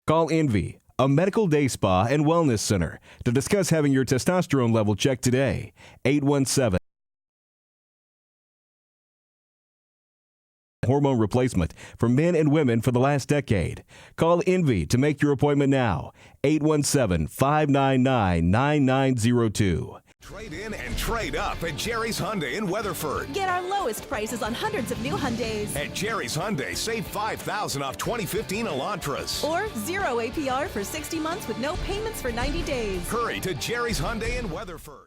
Call Envy, a medical day spa and wellness center, to discuss having your testosterone level checked today. 817 hormone replacement for men and women for the last decade. Call Envy to make your appointment now. 817-599-9902. Trade in and trade up at Jerry's Hyundai in Weatherford. Get our lowest prices on hundreds of new Hyundais. At Jerry's Hyundai, save $5,000 off 2015 Elantras. Or 0 APR for 60 months with no payments for 90 days. Hurry to Jerry's Hyundai in Weatherford.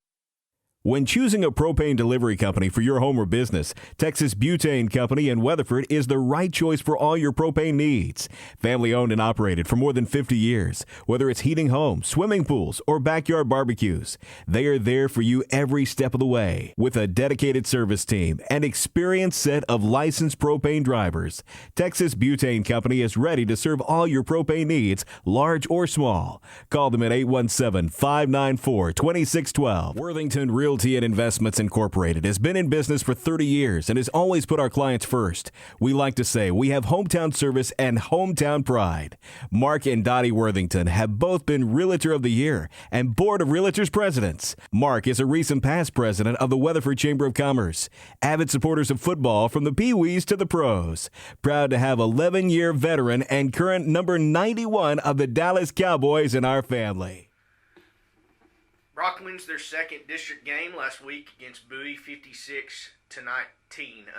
When choosing a propane delivery company for your home or business, Texas Butane Company in Weatherford is the right choice for all your propane needs. Family owned and operated for more than 50 years. Whether it's heating homes, swimming pools, or backyard barbecues, they are there for you every step of the way. With a dedicated service team and experienced set of licensed propane drivers, Texas Butane Company is ready to serve all your propane needs, large or small. Call them at 817-594-2612. Worthington Realty and Investments Incorporated has been in business for 30 years and has always put our clients first. We like to say we have hometown service and hometown pride. Mark and Dottie Worthington have both been Realtor of the Year and Board of Realtors Presidents. Mark is a recent past president of the Weatherford Chamber of Commerce. Avid supporters of football from the Pee-wees to the pros. Proud to have 11-year veteran and current number 91 of the Dallas Cowboys in our family. Brock wins their second district game last week against Bowie, 56-19.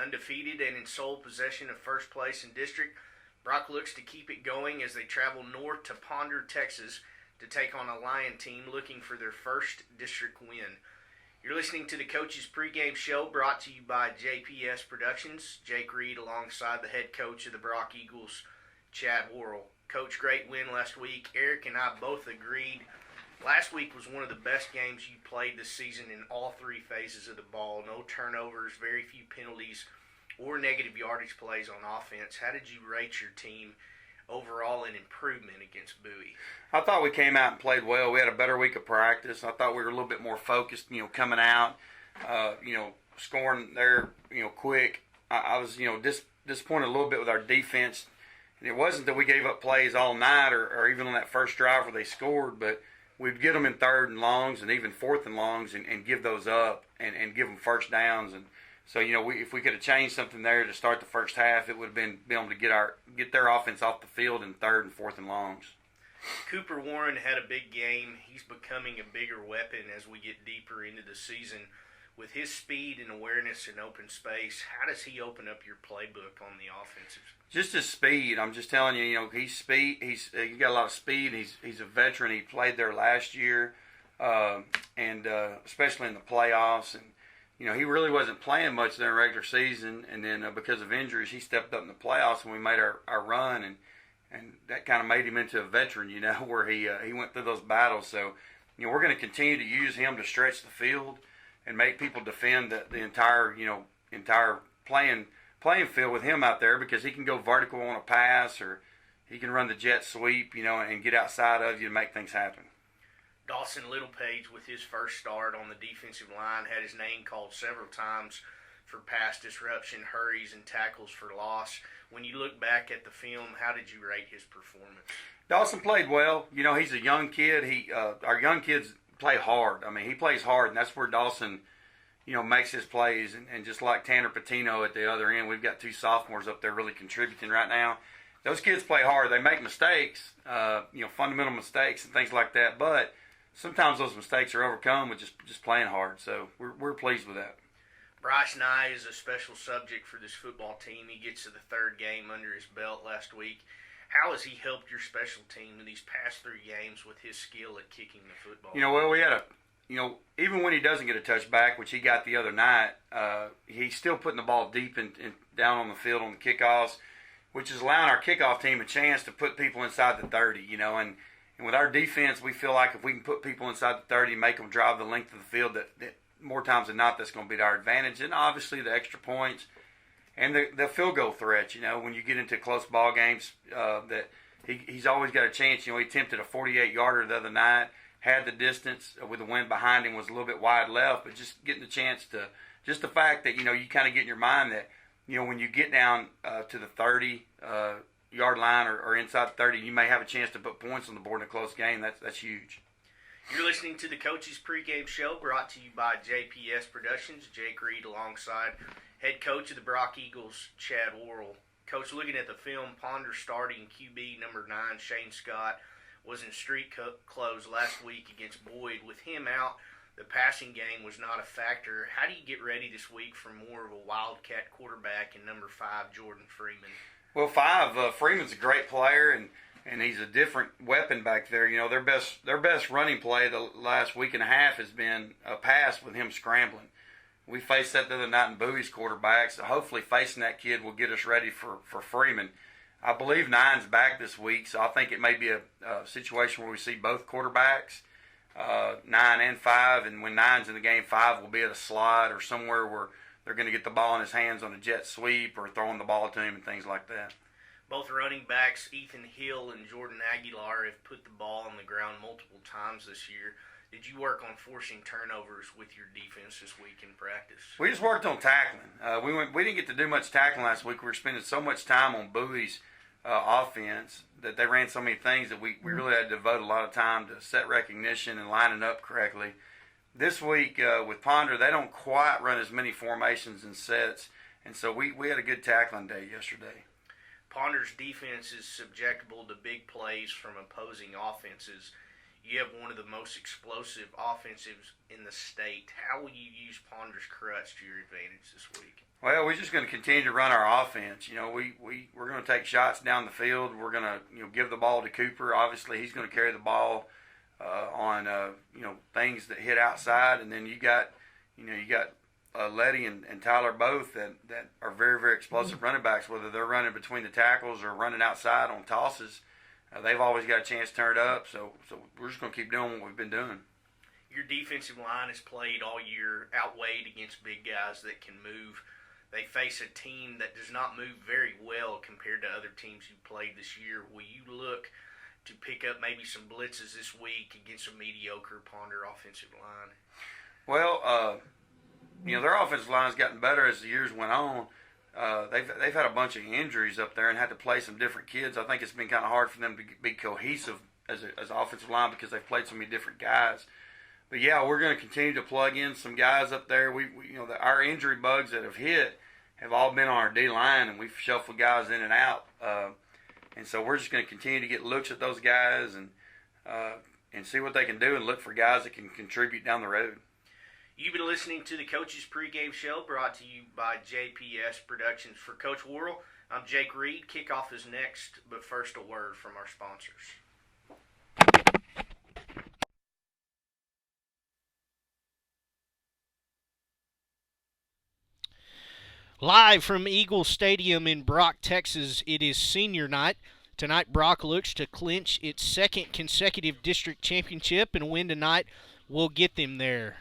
Undefeated and in sole possession of first place in district, Brock looks to keep it going as they travel north to Ponder, Texas, to take on a Lion team looking for their first district win. You're listening to the Coach's Pregame Show, brought to you by JPS Productions. Jake Reed alongside the head coach of the Brock Eagles, Chad Worrell. Coach, great win last week. Eric and I both agreed last week was one of the best games you played this season in all three phases of the ball. No turnovers, very few penalties, or negative yardage plays on offense. How did you rate your team overall in improvement against Bowie? I thought we came out and played well. We had a better week of practice. I thought we were a little bit more focused, coming out, scoring there, quick. I was, disappointed a little bit with our defense. And it wasn't that we gave up plays all night or even on that first drive where they scored, but we'd get them in third and longs and even fourth and longs and give those up and give them first downs. And so, if we could have changed something there to start the first half, it would have been able to get their offense off the field in third and fourth and longs. Cooper Warren had a big game. He's becoming a bigger weapon as we get deeper into the season. With his speed and awareness in open space, how does he open up your playbook on the offensive? Just his speed. I'm just telling you, he's speed. He's got a lot of speed. He's a veteran. He played there last year, and especially in the playoffs. And he really wasn't playing much during regular season. And then because of injuries, he stepped up in the playoffs and we made our run, and that kind of made him into a veteran. Where he went through those battles. So we're going to continue to use him to stretch the field and make people defend the entire playing field with him out there, because he can go vertical on a pass or he can run the jet sweep, and get outside of you and make things happen. Dawson Littlepage, with his first start on the defensive line, had his name called several times for pass disruption, hurries, and tackles for loss. When you look back at the film, how did you rate his performance? Dawson played well. He's a young kid. Our young kids play hard. He plays hard, and that's where Dawson, makes his plays. And just like Tanner Patino at the other end, we've got two sophomores up there really contributing right now. Those kids play hard. They make mistakes, fundamental mistakes and things like that. But sometimes those mistakes are overcome with just playing hard. So we're pleased with that. Bryce Nye is a special subject for this football team. He gets to the third game under his belt last week. How has he helped your special team in these past three games with his skill at kicking the football? We had even when he doesn't get a touchback, which he got the other night, he's still putting the ball deep and down on the field on the kickoffs, which is allowing our kickoff team a chance to put people inside the 30, and with our defense, we feel like if we can put people inside the 30 and make them drive the length of the field, that more times than not, that's going to be to our advantage. And obviously the extra points and the field goal threats, when you get into close ball games, that he's always got a chance. He attempted a 48-yarder the other night, had the distance with the wind behind him, was a little bit wide left, but just getting the chance to, just the fact that, you kind of get in your mind that, when you get down to the 30, yard line or inside the 30, you may have a chance to put points on the board in a close game. That's huge. You're listening to the Coaches Pregame Show, brought to you by JPS Productions. Jake Reed alongside head coach of the Brock Eagles, Chad Worrell. Coach, looking at the film, Ponder starting QB number 9, Shane Scott, was in street clothes last week against Boyd. With him out, the passing game was not a factor. How do you get ready this week for more of a wildcat quarterback in number 5, Jordan Freeman? Well, 5, Freeman's a great player, and he's a different weapon back there. You know, their best running play the last week and a half has been a pass with him scrambling. We faced that the other night in Bowie's quarterback, so hopefully facing that kid will get us ready for Freeman. I believe 9's back this week, so I think it may be a situation where we see both quarterbacks, 9 and 5, and when 9's in the game, 5 will be at a slot or somewhere where they're going to get the ball in his hands on a jet sweep or throwing the ball to him and things like that. Both running backs, Ethan Hill and Jordan Aguilar, have put the ball on the ground multiple times this year. Did you work on forcing turnovers with your defense this week in practice? We just worked on tackling. We didn't get to do much tackling last week. We were spending so much time on Bowie's offense that they ran so many things that we really had to devote a lot of time to set recognition and lining up correctly. This week with Ponder, they don't quite run as many formations and sets, and so we had a good tackling day yesterday. Ponder's defense is susceptible to big plays from opposing offenses. You have one of the most explosive offensives in the state. How will you use Ponder's crutch to your advantage this week? Well, we're just going to continue to run our offense. You know, we're going to take shots down the field. We're going to give the ball to Cooper. Obviously, he's going to carry the ball on things that hit outside, and then you got Letty and Tyler both that are very, very explosive running backs, whether they're running between the tackles or running outside on tosses. They've always got a chance to turn it up, so we're just going to keep doing what we've been doing. Your defensive line has played all year, outweighed against big guys that can move. They face a team that does not move very well compared to other teams you've played this year. Will you look to pick up maybe some blitzes this week against a mediocre Ponder offensive line? Well, their offensive line has gotten better as the years went on. They've had a bunch of injuries up there and had to play some different kids. I think it's been kind of hard for them to be cohesive as an offensive line because they've played so many different guys. But yeah, we're going to continue to plug in some guys up there. Our injury bugs that have hit have all been on our D line, and we've shuffled guys in and out. And so we're just going to continue to get looks at those guys and see what they can do and look for guys that can contribute down the road. You've been listening to the Coaches Pregame Show, brought to you by JPS Productions. For Coach Worrell, I'm Jake Reed. Kickoff is next, but first a word from our sponsors. Live from Eagle Stadium in Brock, Texas, it is senior night. Tonight, Brock looks to clinch its second consecutive district championship, and a win tonight will get them there.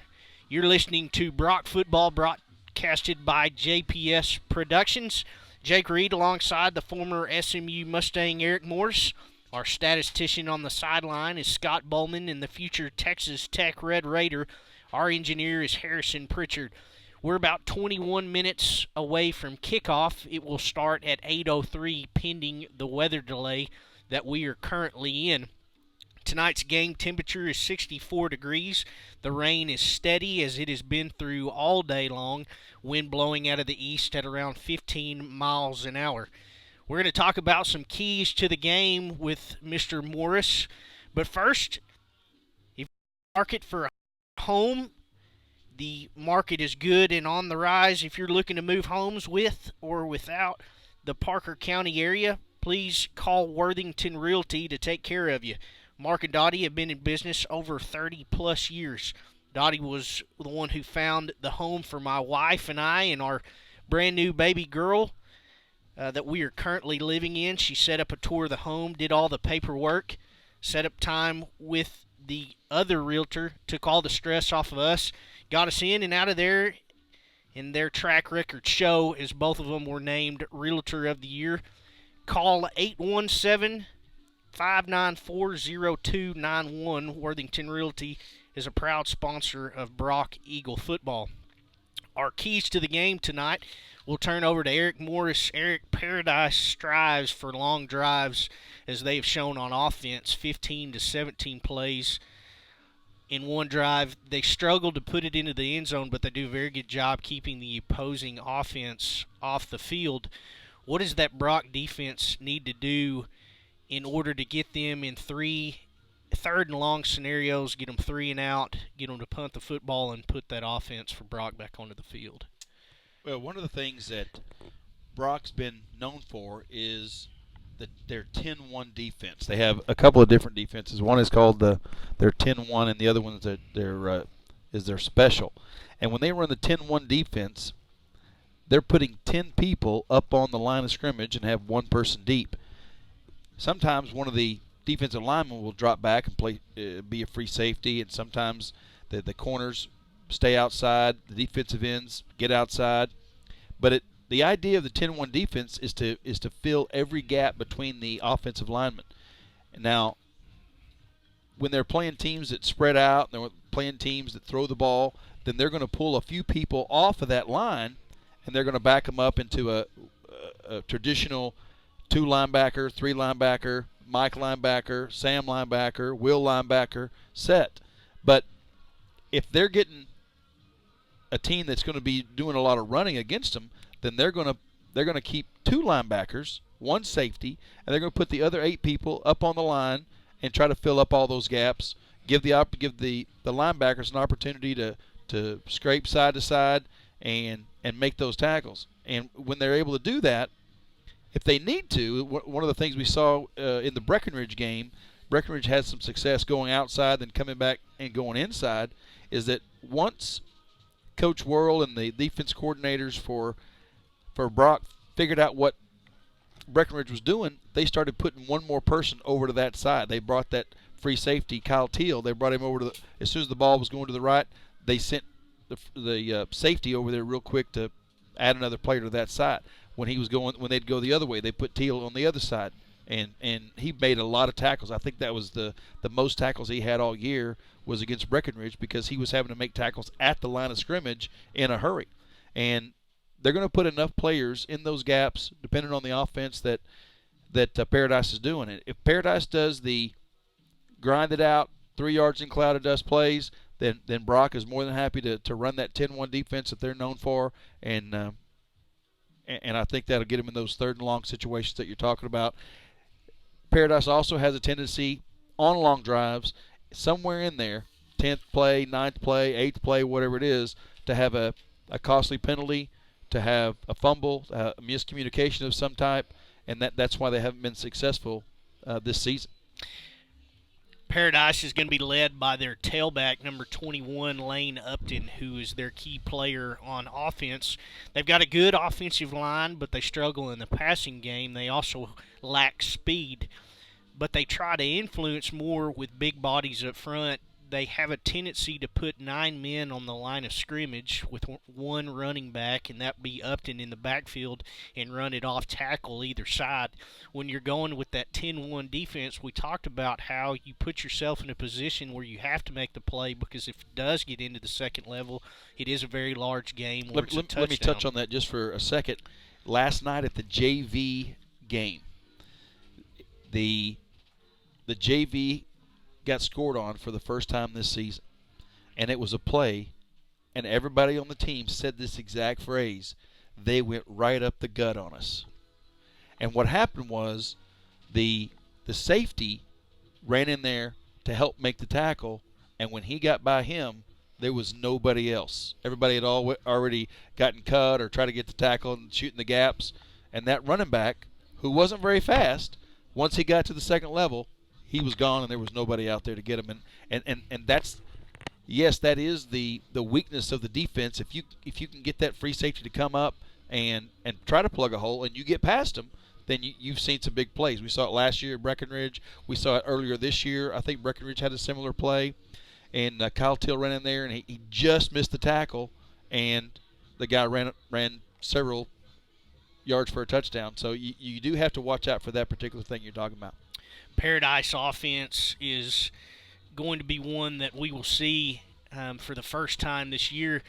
You're listening to Brock Football, broadcasted by JPS Productions. Jake Reed alongside the former SMU Mustang Eric Morris. Our statistician on the sideline is Scott Bowman, and the future Texas Tech Red Raider. Our engineer is Harrison Pritchard. We're about 21 minutes away from kickoff. It will start at 8:03 pending the weather delay that we are currently in. Tonight's game temperature is 64 degrees. The rain is steady as it has been through all day long. Wind blowing out of the east at around 15 miles an hour. We're going to talk about some keys to the game with Mr. Morris. But first, if you market for a home, the market is good and on the rise. If you're looking to move homes with or without the Parker County area, please call Worthington Realty to take care of you. Mark and Dottie have been in business over 30-plus years. Dottie was the one who found the home for my wife and I and our brand-new baby girl that we are currently living in. She set up a tour of the home, did all the paperwork, set up time with the other realtor, took all the stress off of us, got us in and out of there, and their track record show as both of them were named Realtor of the Year. Call 817-594-0291. Worthington Realty is a proud sponsor of Brock Eagle football. Our keys to the game tonight, we'll turn over to Eric Morris. Eric, Paradise strives for long drives as they have shown on offense, 15 to 17 plays in one drive. They struggle to put it into the end zone, but they do a very good job keeping the opposing offense off the field. What does that Brock defense need to do in order to get them in third and long scenarios, get them 3 and out, get them to punt the football, and put that offense for Brock back onto the field? Well, one of the things that Brock's been known for is their 10-1 defense. They have a couple of different defenses. One is called their 10-1, and the other one is their special. And when they run the 10-1 defense, they're putting 10 people up on the line of scrimmage and have one person deep. Sometimes one of the defensive linemen will drop back and play, be a free safety, and sometimes the corners stay outside, the defensive ends get outside. But the idea of the 10-1 defense is to fill every gap between the offensive linemen. Now, when they're playing teams that spread out, and they're playing teams that throw the ball, then they're going to pull a few people off of that line, and they're going to back them up into a traditional 2 linebacker, 3 linebacker, Mike linebacker, Sam linebacker, Will linebacker set. But if they're getting a team that's going to be doing a lot of running against them, then they're going to keep 2 linebackers, 1 safety, and they're going to put the other 8 people up on the line and try to fill up all those gaps. Give the linebackers an opportunity to scrape side to side and make those tackles. And when they're able to do that, if they need to, one of the things we saw in the Breckenridge game, Breckenridge had some success going outside then coming back and going inside, is that once Coach Worrell and the defense coordinators for Brock figured out what Breckenridge was doing, they started putting one more person over to that side. They brought that free safety, Kyle Teal, they brought him over as soon as the ball was going to the right, they sent the safety over there real quick to add another player to that side. When they'd go the other way, they put Teal on the other side, and he made a lot of tackles. I think that was the most tackles he had all year was against Breckenridge, because he was having to make tackles at the line of scrimmage in a hurry. And they're going to put enough players in those gaps, depending on the offense that Paradise is doing. If Paradise does the grind it out, 3 yards in cloud of dust plays, then Brock is more than happy to run that 10-1 defense that they're known for, and I think that'll get them in those 3rd and long situations that you're talking about. Paradise also has a tendency on long drives, somewhere in there, 10th play, 9th play, 8th play, whatever it is, to have a costly penalty, to have a fumble, a miscommunication of some type, and that's why they haven't been successful this season. Paradise is going to be led by their tailback, number 21, Lane Upton, who is their key player on offense. They've got a good offensive line, but they struggle in the passing game. They also lack speed, but they try to influence more with big bodies up front. They have a tendency to put 9 men on the line of scrimmage with 1 running back, and that be Upton in the backfield, and run it off tackle either side. When you're going with that 10-1 defense, we talked about how you put yourself in a position where you have to make the play, because if it does get into the second level, it is a very large game where it's a touchdown. Let me touch on that just for a second. Last night at the JV game, the JV got scored on for the first time this season, and it was a play, and everybody on the team said this exact phrase: they went right up the gut on us. And what happened was the safety ran in there to help make the tackle, and when he got by him, there was nobody else. Everybody had already gotten cut or tried to get the tackle and shooting the gaps, and that running back, who wasn't very fast, once he got to the second level, he was gone, and there was nobody out there to get him. And that's, yes, that is the weakness of the defense. If you can get that free safety to come up and try to plug a hole, and you get past him, then you've seen some big plays. We saw it last year at Breckenridge. We saw it earlier this year. I think Breckenridge had a similar play, and Kyle Till ran in there, and he just missed the tackle, and the guy ran several yards for a touchdown. So you do have to watch out for that particular thing you're talking about. Paradise offense is going to be one that we will see for the first time this year.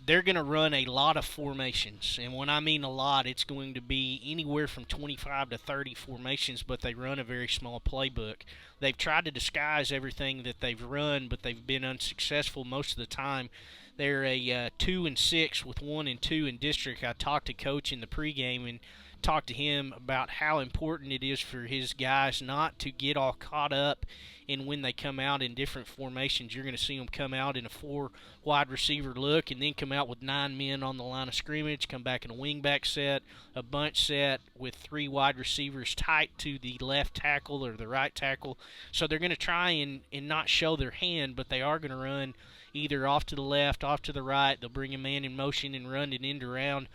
they're going to run a lot of formations. And when I mean a lot, it's going to be anywhere from 25 to 30 formations, but they run a very small playbook. They've tried to disguise everything that they've run, but they've been unsuccessful most of the time. They're a 2-6 with 1-2 in district. I talked to Coach in the pregame and talked to him about how important it is for his guys not to get all caught up in when they come out in different formations. You're going to see them come out in a 4 wide receiver look and then come out with 9 men on the line of scrimmage, come back in a wingback set, a bunch set with 3 wide receivers tight to the left tackle or the right tackle. So they're going to try and not show their hand, but they are going to run either off to the left, off to the right. They'll bring a man in motion and run it end around.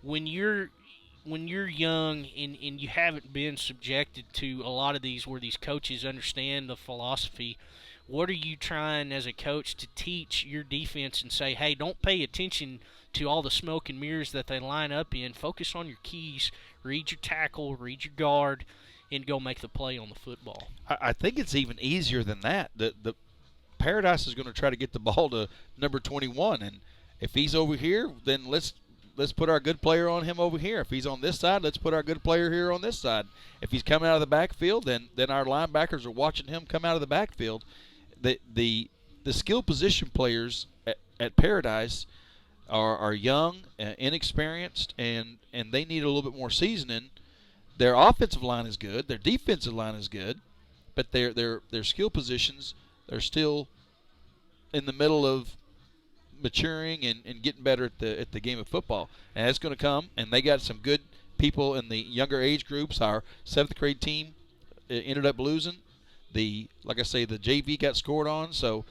When you're young and you haven't been subjected to a lot of these where these coaches understand the philosophy, what are you trying as a coach to teach your defense and say, hey, don't pay attention to all the smoke and mirrors that they line up in. Focus on your keys, read your tackle, read your guard, and go make the play on the football. I think it's even easier than that. The Paradise is going to try to get the ball to number 21, and if he's over here, then let's put our good player on him over here. If he's on this side, let's put our good player here on this side. If he's coming out of the backfield, then our linebackers are watching him come out of the backfield. The skill position players at Paradise are young, inexperienced, and they need a little bit more seasoning. Their offensive line is good. Their defensive line is good, but their skill positions are still in the middle of maturing and getting better at the game of football. And it's going to come, and they got some good people in the younger age groups. Our 7th grade team ended up losing. Like I say, the JV got scored on, so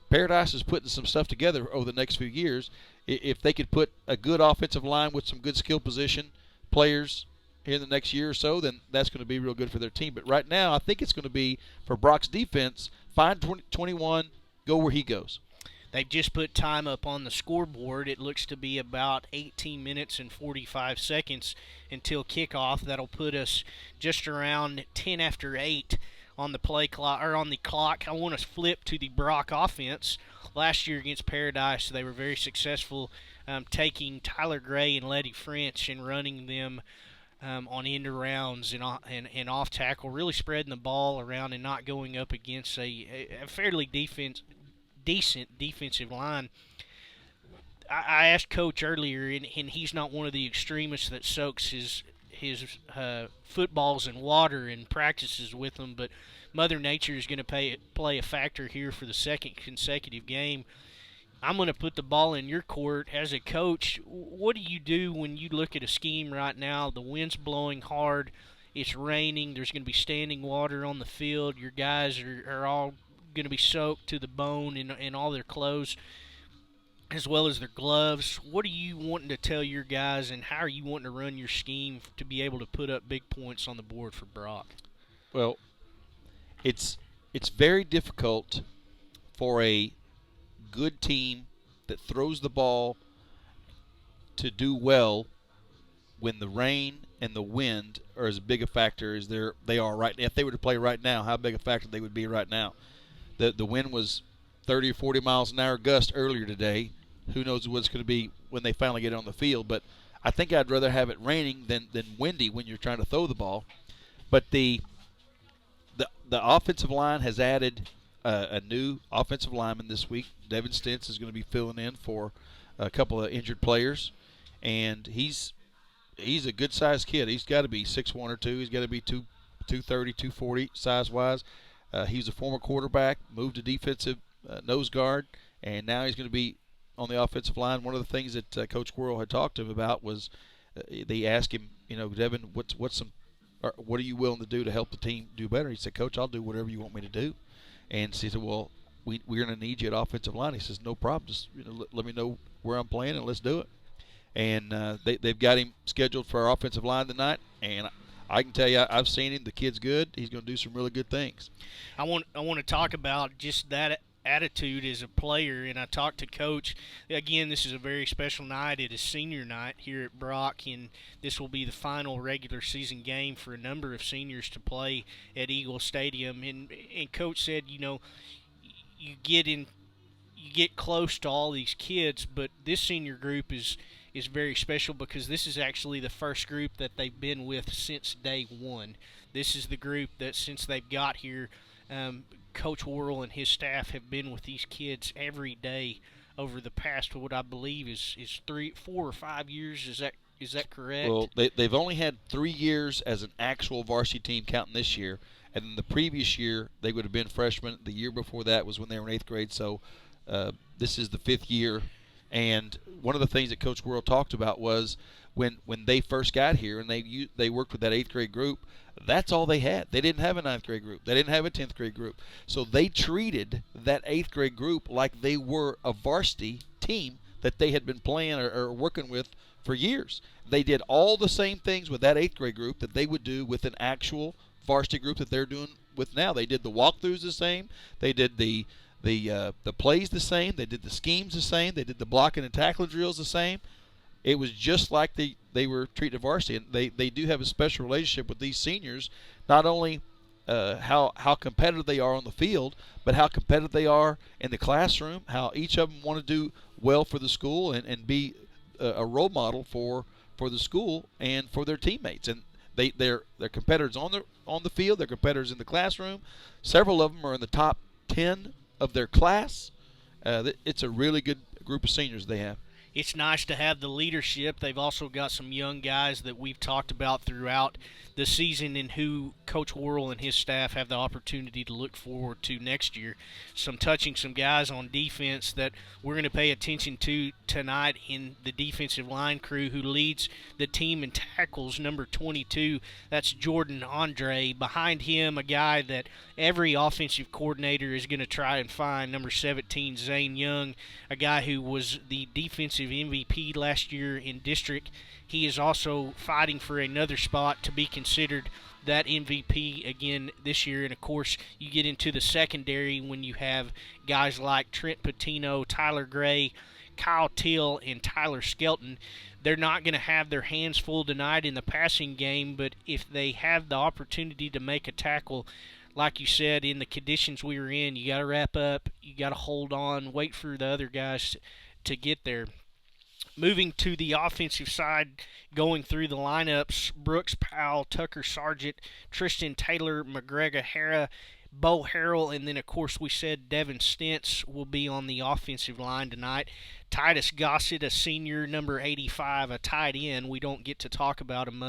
Paradise is putting some stuff together over the next few years. If they could put a good offensive line with some good skill position players here in the next year or so, then that's going to be real good for their team. But right now, I think it's going to be, for Brock's defense, find 21, go where he goes. They've just put time up on the scoreboard. It looks to be about 18 minutes and 45 seconds until kickoff. That'll put us just around 10 after 8 on the play clock, or on the clock. I want to flip to the Brock offense. Last year against Paradise, they were very successful taking Tyler Gray and Letty French and running them on end arounds and off tackle, really spreading the ball around and not going up against a fairly decent defensive line. I asked Coach earlier, and he's not one of the extremists that soaks his footballs in water and practices with them, but Mother Nature is going to play a factor here for the second consecutive game. I'm going to put the ball in your court. As a coach, what do you do when you look at a scheme right now? The wind's blowing hard, it's raining, there's going to be standing water on the field, your guys are all going to be soaked to the bone in all their clothes as well as their gloves. What are you wanting to tell your guys, and how are you wanting to run your scheme to be able to put up big points on the board for Brock? Well, it's very difficult for a good team that throws the ball to do well when the rain and the wind are as big a factor as they are right now. If they were to play right now, how big a factor they would be right now. The wind was 30 or 40 miles an hour gust earlier today. Who knows what it's going to be when they finally get on the field. But I think I'd rather have it raining than windy when you're trying to throw the ball. But the offensive line has added a new offensive lineman this week. Devin Stentz is going to be filling in for a couple of injured players. And he's a good-sized kid. He's got to be 6'1" or 2. He's got to be 230, 240 size-wise. He's a former quarterback, moved to defensive nose guard, and now he's going to be on the offensive line. One of the things that Coach Squirrel had talked to him about was they asked him, Devin, what are you willing to do to help the team do better? He said, Coach, I'll do whatever you want me to do. And he said, well, we're going to need you at offensive line. He says, no problem. Just let me know where I'm playing and let's do it. And they've got him scheduled for our offensive line tonight, and I can tell you, I've seen him. The kid's good. He's going to do some really good things. I want to talk about just that attitude as a player, and I talked to Coach. Again, this is a very special night. It is senior night here at Brock, and this will be the final regular season game for a number of seniors to play at Eagle Stadium. And Coach said, you you get close to all these kids, but this senior group is very special because this is actually the first group that they've been with since day one. This is the group that since they've got here, Coach Worrell and his staff have been with these kids every day over the past, what I believe is 3, 4, or 5 years. Is that correct? Well, they've only had 3 years as an actual varsity team, counting this year. And then the previous year, they would have been freshmen. The year before that was when they were in 8th grade. So this is the 5th year. And one of the things that Coach Worrell talked about was when they first got here and they worked with that 8th grade group, that's all they had. They didn't have a 9th grade group. They didn't have a 10th grade group. So they treated that 8th grade group like they were a varsity team that they had been playing or working with for years. They did all the same things with that 8th grade group that they would do with an actual varsity group that they're doing with now. They did the walkthroughs the same. They did the plays the same. They did the schemes the same. They did the blocking and tackling drills the same. It was just like they were treated varsity. And they do have a special relationship with these seniors, not only how competitive they are on the field, but how competitive they are in the classroom, how each of them want to do well for the school and be a role model for the school and for their teammates. And they're competitors on the field. They're competitors in the classroom. Several of them are in the top 10 of their class. It's a really good group of seniors they have. It's nice to have the leadership. They've also got some young guys that we've talked about throughout the season and who Coach Worrell and his staff have the opportunity to look forward to next year. Some guys on defense that we're going to pay attention to tonight in the defensive line crew who leads the team in tackles, number 22. That's Jordan Andre. Behind him, a guy that every offensive coordinator is going to try and find, number 17, Zane Young, a guy who was the defensive MVP last year in district. He is also fighting for another spot to be considered that MVP again this year. And, of course, you get into the secondary when you have guys like Trent Patino, Tyler Gray, Kyle Till, and Tyler Skelton. They're not going to have their hands full tonight in the passing game, but if they have the opportunity to make a tackle, like you said, in the conditions we were in, you got to wrap up, you got to hold on, wait for the other guys to get there. Moving to the offensive side, going through the lineups, Brooks Powell, Tucker Sargent, Tristan Taylor, McGregor Hara, Bo Harrell, and then, of course, we said Devin Stentz will be on the offensive line tonight. Titus Gossett, a senior, number 85, a tight end. We don't get to talk about him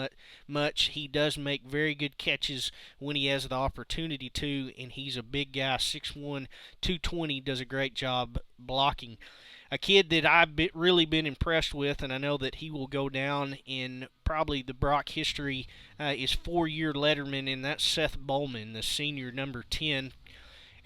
much. He does make very good catches when he has the opportunity to, and he's a big guy, 6'1", 220, does a great job blocking. A kid that I've really been impressed with, and I know that he will go down in probably the Brock history, is 4-year letterman, and that's Seth Bowman, the senior, number 10.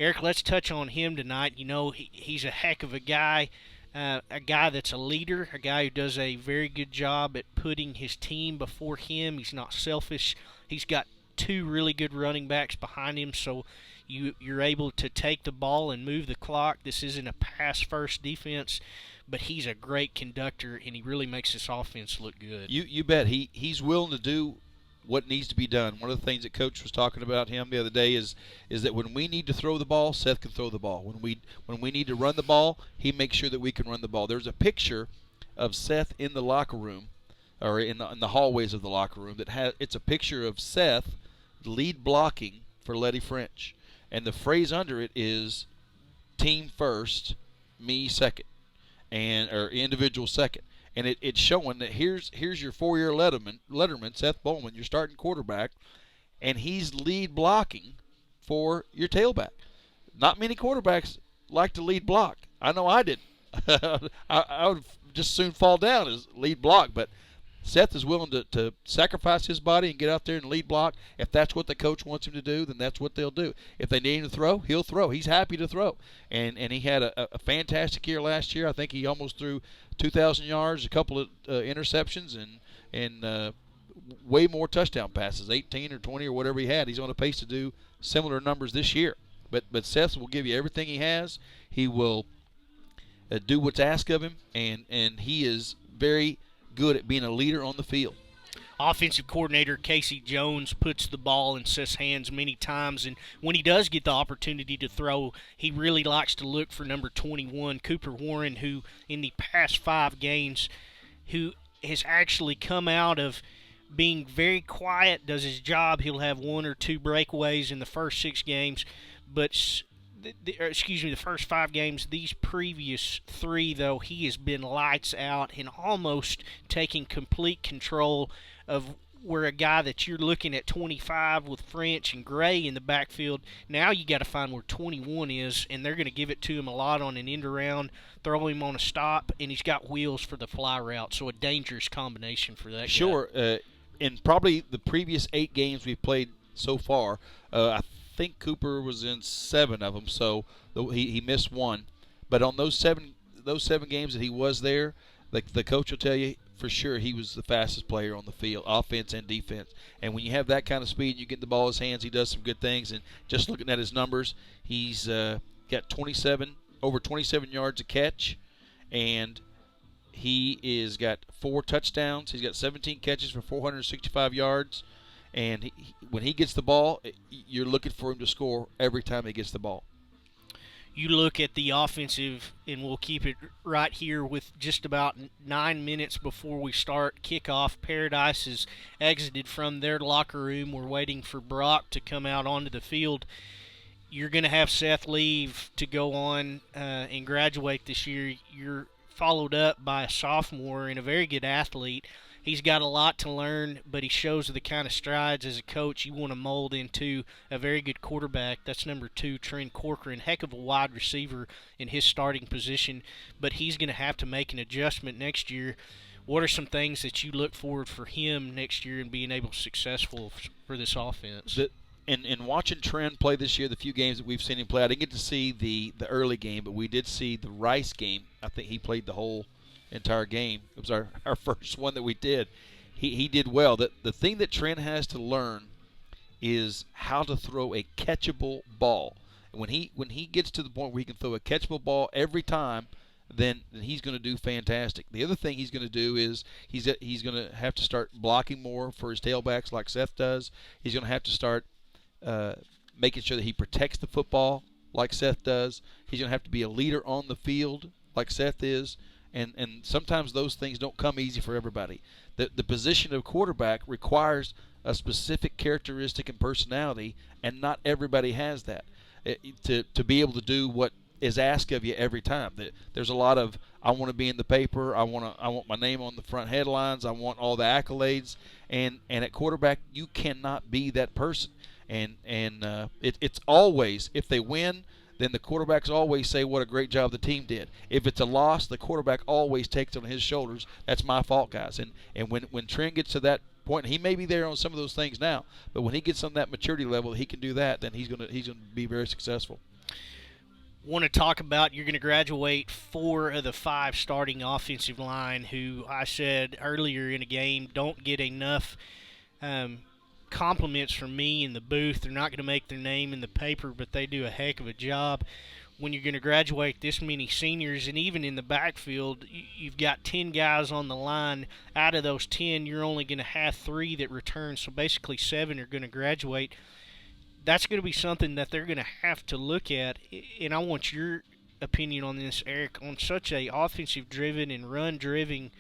Eric, let's touch on him tonight. You know, he's a heck of a guy that's a leader, a guy who does a very good job at putting his team before him. He's not selfish. He's got 2 really good running backs behind him, so you're able to take the ball and move the clock. This isn't a pass-first defense, but he's a great conductor, and he really makes this offense look good. You bet. He's willing to do what needs to be done. One of the things that Coach was talking about him the other day is that when we need to throw the ball, Seth can throw the ball. When we need to run the ball, he makes sure that we can run the ball. There's a picture of Seth in the locker room, or in the hallways of the locker room, it's a picture of Seth lead blocking for Letty French. And the phrase under it is team first, me second, or individual second. And it's showing that here's your 4-year letterman, Seth Bowman, your starting quarterback, and he's lead blocking for your tailback. Not many quarterbacks like to lead block. I know I didn't. I would just soon fall down as lead block, but Seth is willing to sacrifice his body and get out there and lead block. If that's what the coach wants him to do, then that's what they'll do. If they need him to throw, he'll throw. He's happy to throw. And he had a fantastic year last year. I think he almost threw 2,000 yards, a couple of interceptions, and way more touchdown passes, 18 or 20 or whatever he had. He's on a pace to do similar numbers this year. But Seth will give you everything he has. He will do what's asked of him, and he is very good at being a leader on the field. offensive coordinator Casey Jones puts the ball in Seth's hands many times, and when he does get the opportunity to throw, he really likes to look for number 21, Cooper Warren, who in the past 5 games, who has actually come out of being very quiet, does his job. He'll have 1 or 2 breakaways in the first 6 games, but the first 5 games. These previous 3, though, he has been lights out and almost taking complete control of where a guy that you're looking at 25 with French and Gray in the backfield, now you got to find where 21 is, and they're going to give it to him a lot on an end around, throw him on a stop, and he's got wheels for the fly route, so a dangerous combination for that Sure. In probably the previous 8 games we've played so far, I think Cooper was in 7 of them, so he missed 1. But on those 7 games that he was there, the coach will tell you for sure he was the fastest player on the field, offense and defense. And when you have that kind of speed, you get the ball in his hands, he does some good things. And just looking at his numbers, he's got over 27 yards a catch, and he is got 4 touchdowns. He's got 17 catches for 465 yards. And when he gets the ball, you're looking for him to score every time he gets the ball. You look at the offensive, and we'll keep it right here with just about 9 minutes before we start kickoff. Paradise has exited from their locker room. We're waiting for Brock to come out onto the field. You're going to have Seth leave to go on and graduate this year. You're followed up by a sophomore and a very good athlete. He's got a lot to learn, but he shows the kind of strides as a coach you want to mold into a very good quarterback. That's number 2, Trent Corcoran, heck of a wide receiver in his starting position, but he's going to have to make an adjustment next year. What are some things that you look forward for him next year and being able to be successful for this offense? In watching Trent play this year, the few games that we've seen him play, I didn't get to see the early game, but we did see the Rice game. I think he played the whole entire game. It was our first one that we did. He did well. The thing that Trent has to learn is how to throw a catchable ball. And when he gets to the point where he can throw a catchable ball every time, then he's going to do fantastic. The other thing he's going to do is he's going to have to start blocking more for his tailbacks like Seth does. He's going to have to start making sure that he protects the football like Seth does. He's going to have to be a leader on the field like Seth is. And sometimes those things don't come easy for everybody. The position of quarterback requires a specific characteristic and personality, and not everybody has that. To be able to do what is asked of you every time. There's a lot of, I want to be in the paper, I want my name on the front headlines, I want all the accolades, and at quarterback you cannot be that person. And it's always, if they win, then the quarterbacks always say what a great job the team did. If it's a loss, the quarterback always takes it on his shoulders. That's my fault, guys. And when Trent gets to that point, he may be there on some of those things now, but when he gets on that maturity level, he can do that. Then he's gonna be very successful. Want to talk about, you're going to graduate 4 of the 5 starting offensive line, who I said earlier in the game don't get enough compliments from me in the booth. They're not going to make their name in the paper, but they do a heck of a job. When you're going to graduate this many seniors, and even in the backfield, you've got 10 guys on the line. Out of those 10, you're only going to have 3 that return, so basically 7 are going to graduate. That's going to be something that they're going to have to look at, and I want your opinion on this, Eric, on such a offensive-driven and run-driven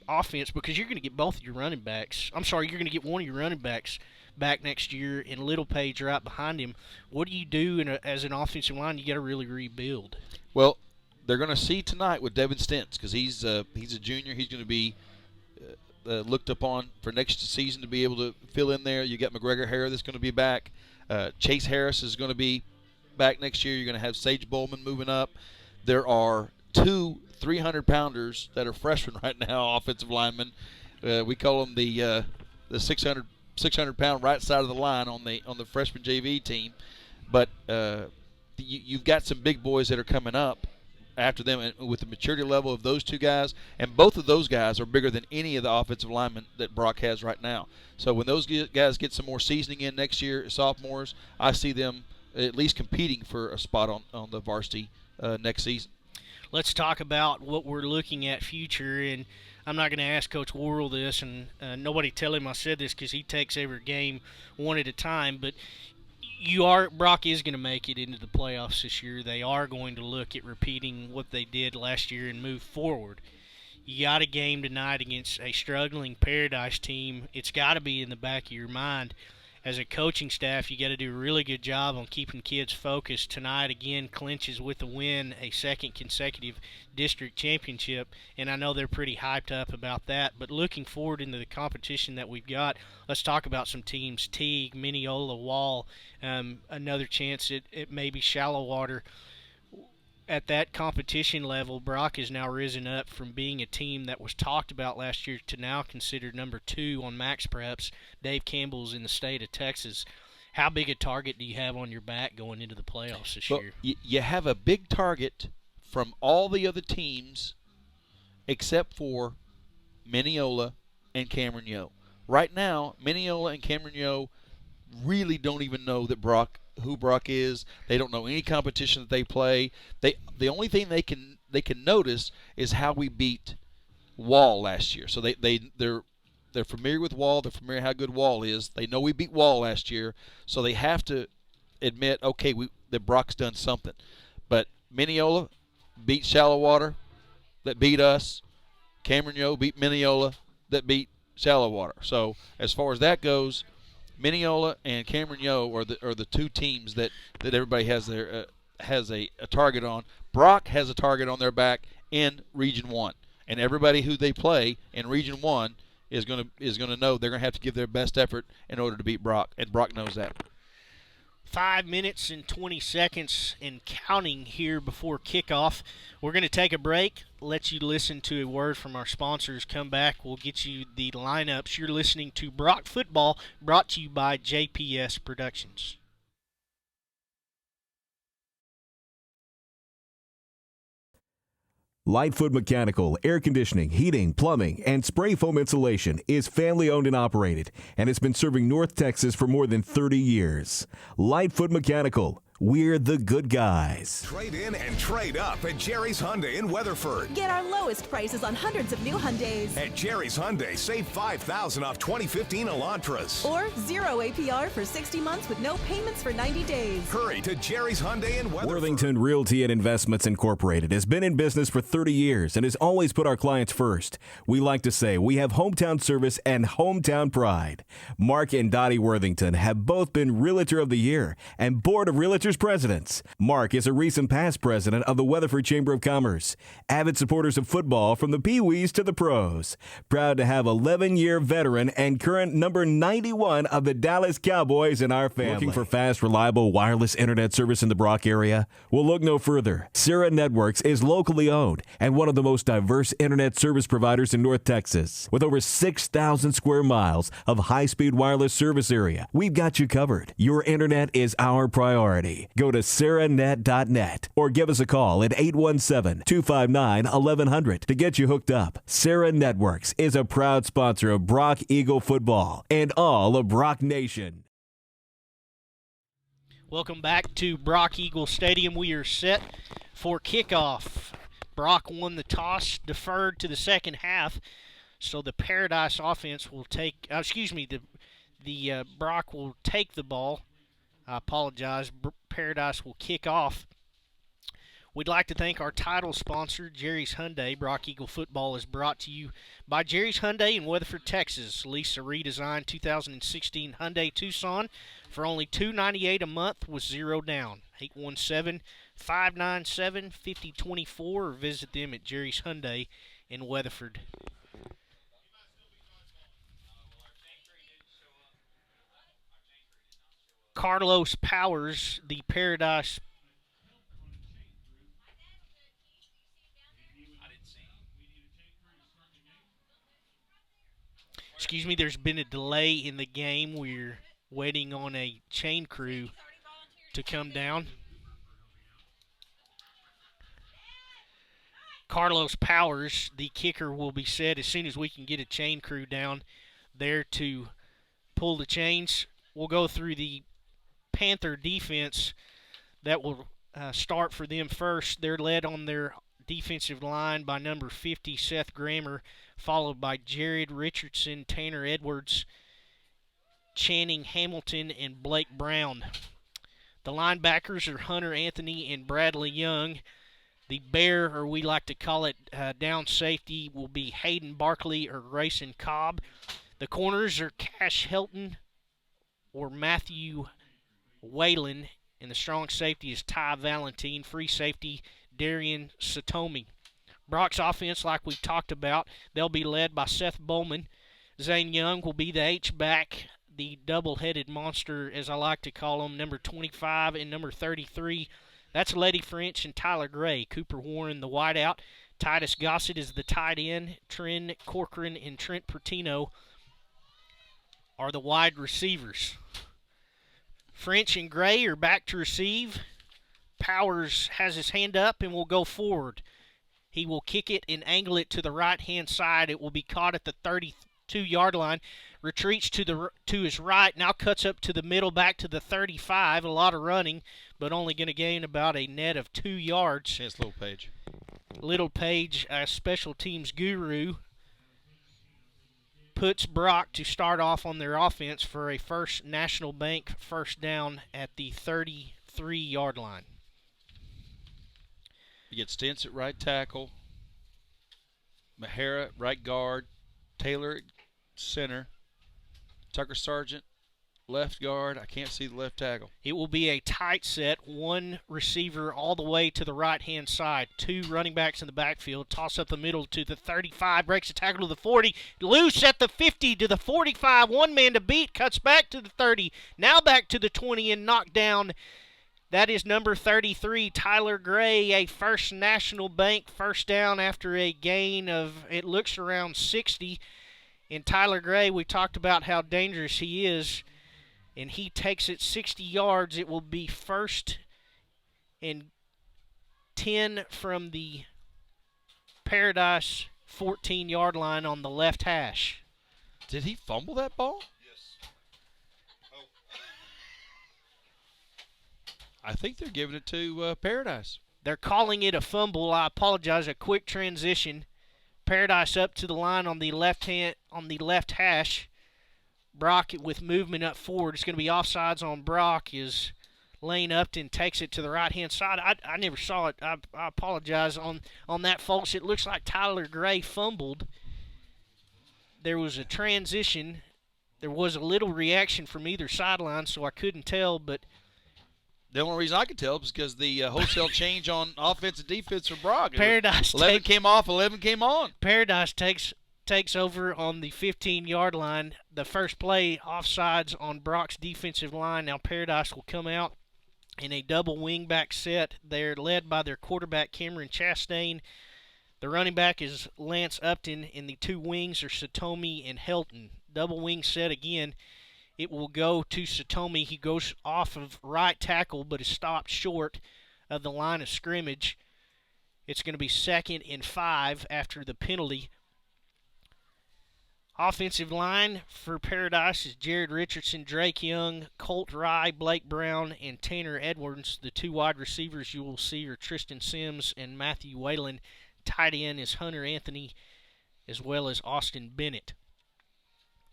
offense, because you're going to get both of your running backs. I'm sorry, you're going to get one of your running backs back next year, and Little Page right behind him. What do you do as an offensive line? You got to really rebuild. Well, they're going to see tonight with Devin Stentz, because he's a junior. He's going to be looked upon for next season to be able to fill in there. You got McGregor Hare that's going to be back. Chase Harris is going to be back next year. You're going to have Sage Bowman moving up. There are 2 300-pounders that are freshmen right now, offensive linemen. We call them the 600-pound right side of the line on the freshman JV team. But you've got some big boys that are coming up after them, and with the maturity level of those 2 guys, and both of those guys are bigger than any of the offensive linemen that Brock has right now. So when those guys get some more seasoning in next year, sophomores, I see them at least competing for a spot on the varsity next season. Let's talk about what we're looking at future, and I'm not going to ask Coach Worrell this, and nobody tell him I said this because he takes every game one at a time. But Brock is going to make it into the playoffs this year. They are going to look at repeating what they did last year and move forward. You got a game tonight against a struggling Paradise team. It's got to be in the back of your mind. As a coaching staff, you got to do a really good job on keeping kids focused. Tonight, again, clinches with a win, a second consecutive district championship, and I know they're pretty hyped up about that. But looking forward into the competition that we've got, let's talk about some teams. Teague, Mineola, Wall, another chance at maybe Shallow Water. At that competition level, Brock has now risen up from being a team that was talked about last year to now considered number 2 on Max Preps. Dave Campbell's in the state of Texas. How big a target do you have on your back going into the playoffs this year? You have a big target from all the other teams except for Mineola and Cameron Yoe. Right now, Mineola and Cameron Yoe really don't even know who Brock is. They don't know any competition that they play. The only thing they can notice is how we beat Wall last year. So they're familiar with Wall. They're familiar how good Wall is. They know we beat Wall last year, so they have to admit, okay, that Brock's done something. But Mineola beat Shallow Water, that beat us. Cameron Yoe beat Mineola, that beat Shallow Water. So as far as that goes, Mineola and Cameron Yoe are the two teams that everybody has a target on. Brock has a target on their back in Region 1, and everybody who they play in Region 1 is going to know they're going to have to give their best effort in order to beat Brock, and Brock knows that. 5 minutes and 20 seconds and counting here before kickoff. We're going to take a break, let you listen to a word from our sponsors. Come back, we'll get you the lineups. You're listening to Brock Football, brought to you by JPS Productions. Lightfoot Mechanical, air conditioning, heating, plumbing, and spray foam insulation is family owned and operated and has been serving North Texas for more than 30 years. Lightfoot Mechanical, we're the good guys. Trade in and trade up at Jerry's Hyundai in Weatherford. Get our lowest prices on hundreds of new Hyundais. At Jerry's Hyundai, save $5,000 off 2015 Elantras. Or 0 APR for 60 months with no payments for 90 days. Hurry to Jerry's Hyundai in Weatherford. Worthington Realty and Investments Incorporated has been in business for 30 years and has always put our clients first. We like to say we have hometown service and hometown pride. Mark and Dottie Worthington have both been Realtor of the Year and Board of Realtors Presidents. Mark is a recent past president of the Weatherford Chamber of Commerce. Avid supporters of football from the Pee-wees to the pros. Proud to have 11-year veteran and current number 91 of the Dallas Cowboys in our family. Looking for fast, reliable wireless internet service in the Brock area? Well, look no further. Sarah Networks is locally owned and one of the most diverse internet service providers in North Texas. With over 6,000 square miles of high-speed wireless service area, we've got you covered. Your internet is our priority. Go to sarahnet.net or give us a call at 817-259-1100 to get you hooked up. Sarah Networks is a proud sponsor of Brock Eagle football and all of Brock Nation. Welcome back to Brock Eagle Stadium. We are set for kickoff. Brock won the toss, deferred to the second half, so the Paradise offense will take, the Brock will take the ball. I apologize. Paradise will kick off. We'd like to thank our title sponsor, Jerry's Hyundai. Brock Eagle Football is brought to you by Jerry's Hyundai in Weatherford, Texas. Lease a redesigned 2016 Hyundai Tucson for only $298 a month with zero down. 817-597-5024 or visit them at Jerry's Hyundai in Weatherford. Carlos Powers, the Paradise. Excuse me, there's been a delay in the game. We're waiting on a chain crew to come down. Carlos Powers, the kicker, will be set as soon as we can get a chain crew down there to pull the chains. We'll go through the Panther defense that will start for them first. They're led on their defensive line by number 50, Seth Grammer, followed by Jared Richardson, Tanner Edwards, Channing Hamilton, and Blake Brown. The linebackers are Hunter Anthony and Bradley Young. The bear, or we like to call it down safety, will be Hayden Barkley or Grayson Cobb. The corners are Cash Helton or Matthew Whalen, and the strong safety is Ty Valentine. Free safety, Darian Satomi. Brock's offense, like we talked about, they'll be led by Seth Bowman. Zane Young will be the H-back, the double-headed monster, as I like to call him, number 25 and number 33. That's Letty French and Tyler Gray. Cooper Warren, the wideout. Titus Gossett is the tight end. Trent Corcoran and Trent Pertino are the wide receivers. French and Gray are back to receive. Powers has his hand up and will go forward. He will kick it and angle it to the right-hand side. It will be caught at the 32-yard line. Retreats to his right, now cuts up to the middle, back to the 35. A lot of running, but only going to gain about a net of 2 yards. Chance Little Page. Little Page, a special teams guru, puts Brock to start off on their offense for a First National Bank first down at the 33-yard line. You get Stentz at right tackle, Mahara right guard, Taylor at center, Tucker Sargent left guard. I can't see the left tackle. It will be a tight set, one receiver all the way to the right-hand side, 2 running backs in the backfield, toss up the middle to the 35, breaks the tackle to the 40, loose at the 50 to the 45, one man to beat, cuts back to the 30, now back to the 20 and knocked down. That is number 33, Tyler Gray, a First National Bank first down after a gain of, it looks around 60. And Tyler Gray, we talked about how dangerous he is, and he takes it 60 yards. It will be 1st and 10 from the Paradise 14-yard line on the left hash. Did he fumble that ball? Yes. Oh. I think they're giving it to Paradise. They're calling it a fumble. I apologize. A quick transition. Paradise up to the line on the left hash. Brock with movement up forward. It's going to be offsides on Brock as Lane Upton takes it to the right-hand side. I never saw it. I apologize on that, folks. It looks like Tyler Gray fumbled. There was a transition. There was a little reaction from either sideline, so I couldn't tell, but the only reason I could tell is because the wholesale change on offense and defense for Brock. Paradise 11 came off, 11 came on. Paradise takes over on the 15-yard line. The first play, offsides on Brock's defensive line. Now Paradise will come out in a double wingback set. They're led by their quarterback, Cameron Chastain. The running back is Lance Upton, and the 2 wings are Satomi and Helton. Double wing set again. It will go to Satomi. He goes off of right tackle, but is stopped short of the line of scrimmage. It's going to be 2nd and 5 after the penalty. Offensive line for Paradise is Jared Richardson, Drake Young, Colt Rye, Blake Brown, and Tanner Edwards. The 2 wide receivers you will see are Tristan Sims and Matthew Whalen. Tight end is Hunter Anthony, as well as Austin Bennett.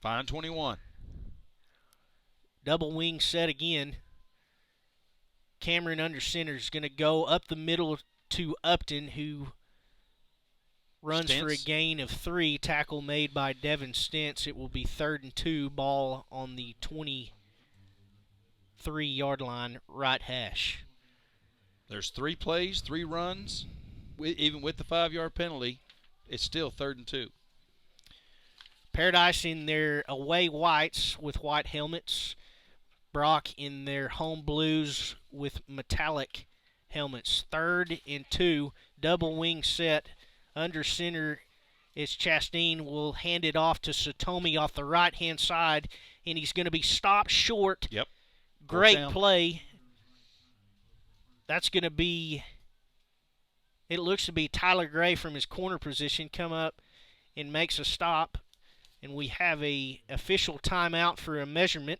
Fine 21. Double wing set again. Cameron under center is going to go up the middle to Upton, who runs for a gain of 3. Tackle made by Devin Stentz. It will be 3rd and 2. Ball on the 23-yard line, right hash. There's 3 plays, 3 runs. Even with the 5-yard penalty, it's still 3rd and 2. Paradise in their away whites with white helmets. Brock in their home blues with metallic helmets. 3rd and 2, double wing set. Under center is Chastain. Will hand it off to Satomi off the right-hand side, and he's going to be stopped short. Yep. Great play. That's going to be, it looks to be Tyler Gray from his corner position come up and makes a stop, and we have a official timeout for a measurement.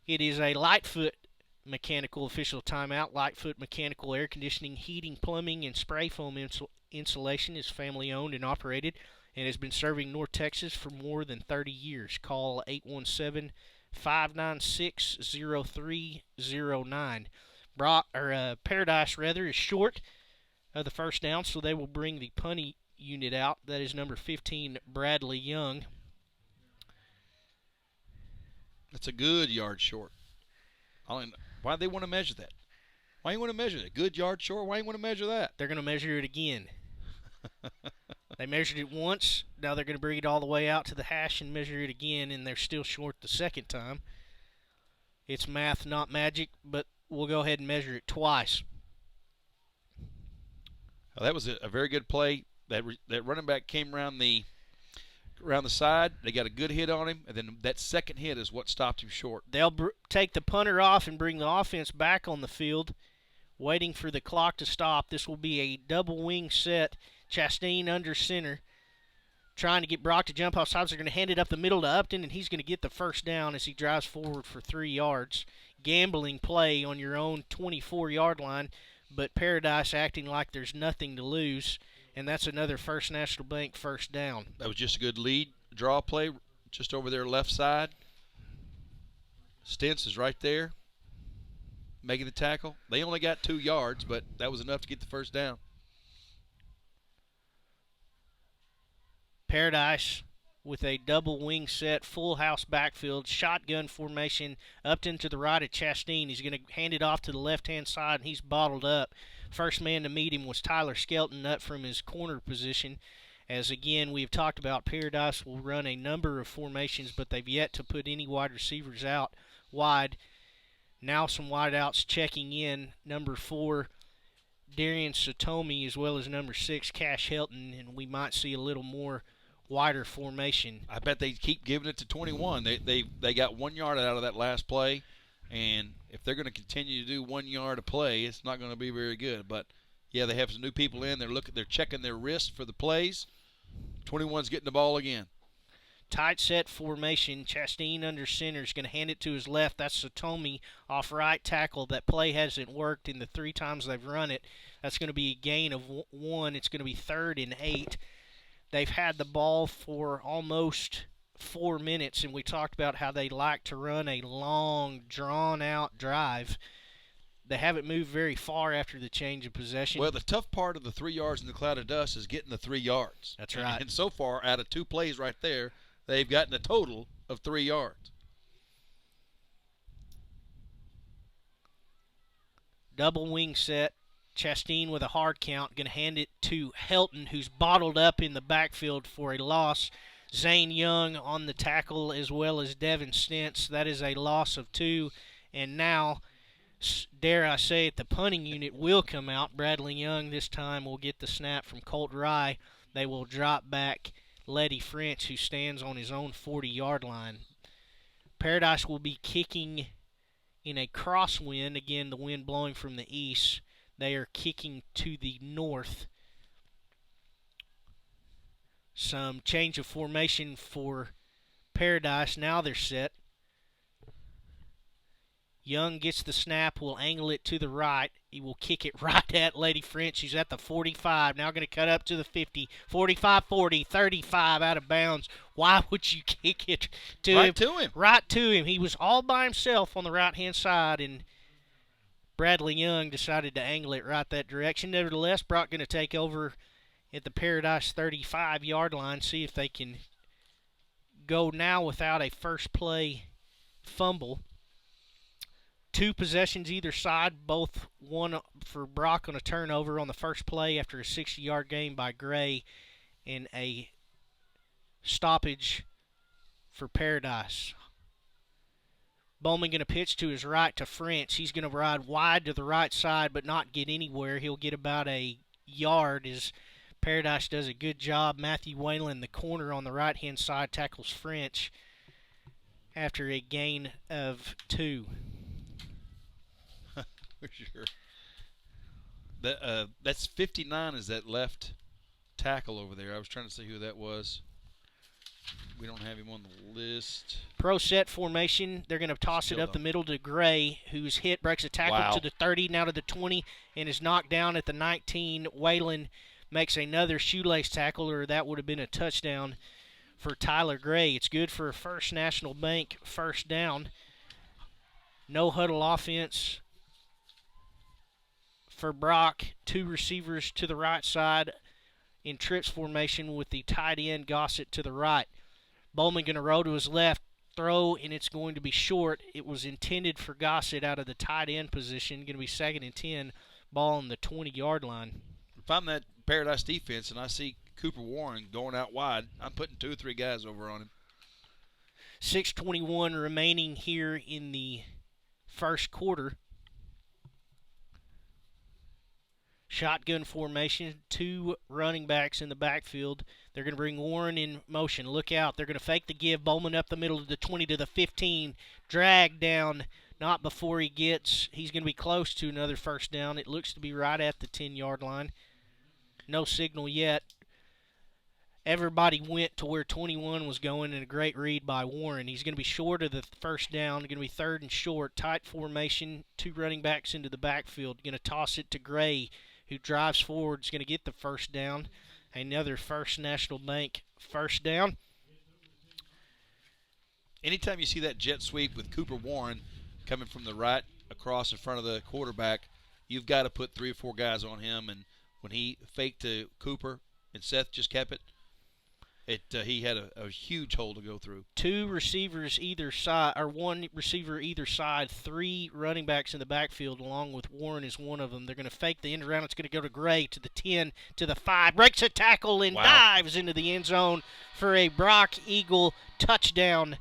It is a Lightfoot mechanical official timeout. Lightfoot Mechanical Air Conditioning, Heating, Plumbing, and Spray Foam Insulation is family owned and operated and has been serving North Texas for more than 30 years. Call 817-596-0309. Paradise is short of the first down, so they will bring the punting unit out. That is number 15, Bradley Young. That's a good yard short. Why do they want to measure that? Why do you want to measure that? Good yard short? Why do you want to measure that? They're going to measure it again. They measured it once. Now they're going to bring it all the way out to the hash and measure it again, and they're still short the second time. It's math, not magic, but we'll go ahead and measure it twice. Well, that was a very good play. That running back came around the side. They got a good hit on him, and then that second hit is what stopped him short. They'll take the punter off and bring the offense back on the field, waiting for the clock to stop. This will be a double wing set. Chastain under center, trying to get Brock to jump off sides. They're going to hand it up the middle to Upton, and he's going to get the first down as he drives forward for 3 yards. Gambling play on your own 24-yard line, but Paradise acting like there's nothing to lose, and that's another First National Bank first down. That was just a good lead draw play just over their left side. Stentz is right there making the tackle. They only got 2 yards, but that was enough to get the first down. Paradise with a double wing set, full house backfield, shotgun formation, Upton to the right of Chastain. He's going to hand it off to the left-hand side, and he's bottled up. First man to meet him was Tyler Skelton up from his corner position. As, again, we've talked about, Paradise will run a number of formations, but they've yet to put any wide receivers out wide. Now some wideouts checking in. Number 4, Darian Satomi, as well as number 6, Cash Helton, and we might see a little more wider formation. I bet they keep giving it to 21. They got 1 yard out of that last play, and if they're going to continue to do 1 yard a play, it's not going to be very good. But yeah, they have some new people in. They're checking their wrist for the plays. 21's getting the ball again. Tight set formation. Chastain under center is going to hand it to his left. That's Satomi off right tackle. That play hasn't worked in the 3 times they've run it. That's going to be a gain of 1. It's going to be 3rd and 8. They've had the ball for almost 4 minutes, and we talked about how they like to run a long, drawn-out drive. They haven't moved very far after the change of possession. Well, the tough part of the 3 yards in the cloud of dust is getting the 3 yards. That's right. And so far, out of 2 plays right there, they've gotten a total of 3 yards. Double wing set. Chastain with a hard count, going to hand it to Helton, who's bottled up in the backfield for a loss. Zane Young on the tackle, as well as Devin Stentz. That is a loss of 2. And now, dare I say it, the punting unit will come out. Bradley Young this time will get the snap from Colt Rye. They will drop back Letty French, who stands on his own 40-yard line. Paradise will be kicking in a crosswind. Again, the wind blowing from the east. They are kicking to the north. Some change of formation for Paradise. Now they're set. Young gets the snap, will angle it to the right. He will kick it right at Lady French. He's at the 45. Now going to cut up to the 50. 45, 40, 35 out of bounds. Why would you kick it to him? Right to him. He was all by himself on the right-hand side, and Bradley Young decided to angle it right that direction. Nevertheless, Brock going to take over at the Paradise 35-yard line, see if they can go now without a first play fumble. 2 possessions either side, both one for Brock on a turnover on the first play after a 60-yard gain by Gray, and a stoppage for Paradise. Bowman going to pitch to his right to French. He's going to ride wide to the right side but not get anywhere. He'll get about a yard as Paradise does a good job. Matthew Whalen, the corner on the right-hand side, tackles French after a gain of 2. For sure. That's 59 is that left tackle over there. I was trying to see who that was. We don't have him on the list. Pro set formation. They're going to toss Still it up don't. the middle to Gray, who's hit, breaks a tackle Wow. to the 30, now to the 20, and is knocked down at the 19. Whalen makes another shoelace tackle, or that would have been a touchdown for Tyler Gray. It's good for a First National Bank first down. No huddle offense for Brock. 2 receivers to the right side in trips formation with the tight end Gossett to the right. Bowman going to roll to his left, throw, and it's going to be short. It was intended for Gossett out of the tight end position. Going to be 2nd and 10, ball on the 20-yard line. If I'm that Paradise defense and I see Cooper Warren going out wide, I'm putting 2 or 3 guys over on him. 6:21 remaining here in the first quarter. Shotgun formation, 2 running backs in the backfield. They're going to bring Warren in motion. Look out. They're going to fake the give. Bowman up the middle of the 20 to the 15. Drag down, not before he's going to be close to another first down. It looks to be right at the 10-yard line. No signal yet. Everybody went to where 21 was going, and a great read by Warren. He's going to be short of the first down. Going to be 3rd and short. Tight formation, 2 running backs into the backfield. Going to toss it to Gray, who drives forward, is going to get the first down. Another First National Bank first down. Anytime you see that jet sweep with Cooper Warren coming from the right across in front of the quarterback, you've got to put 3 or 4 guys on him. And when he faked to Cooper and Seth just kept it, he had a huge hole to go through. 2 receivers either side, or 1 receiver either side, 3 running backs in the backfield, along with Warren is one of them. They're going to fake the end around. It's going to go to Gray to the 10, to the 5, breaks a tackle and dives into the end zone for a Brock Eagle touchdown.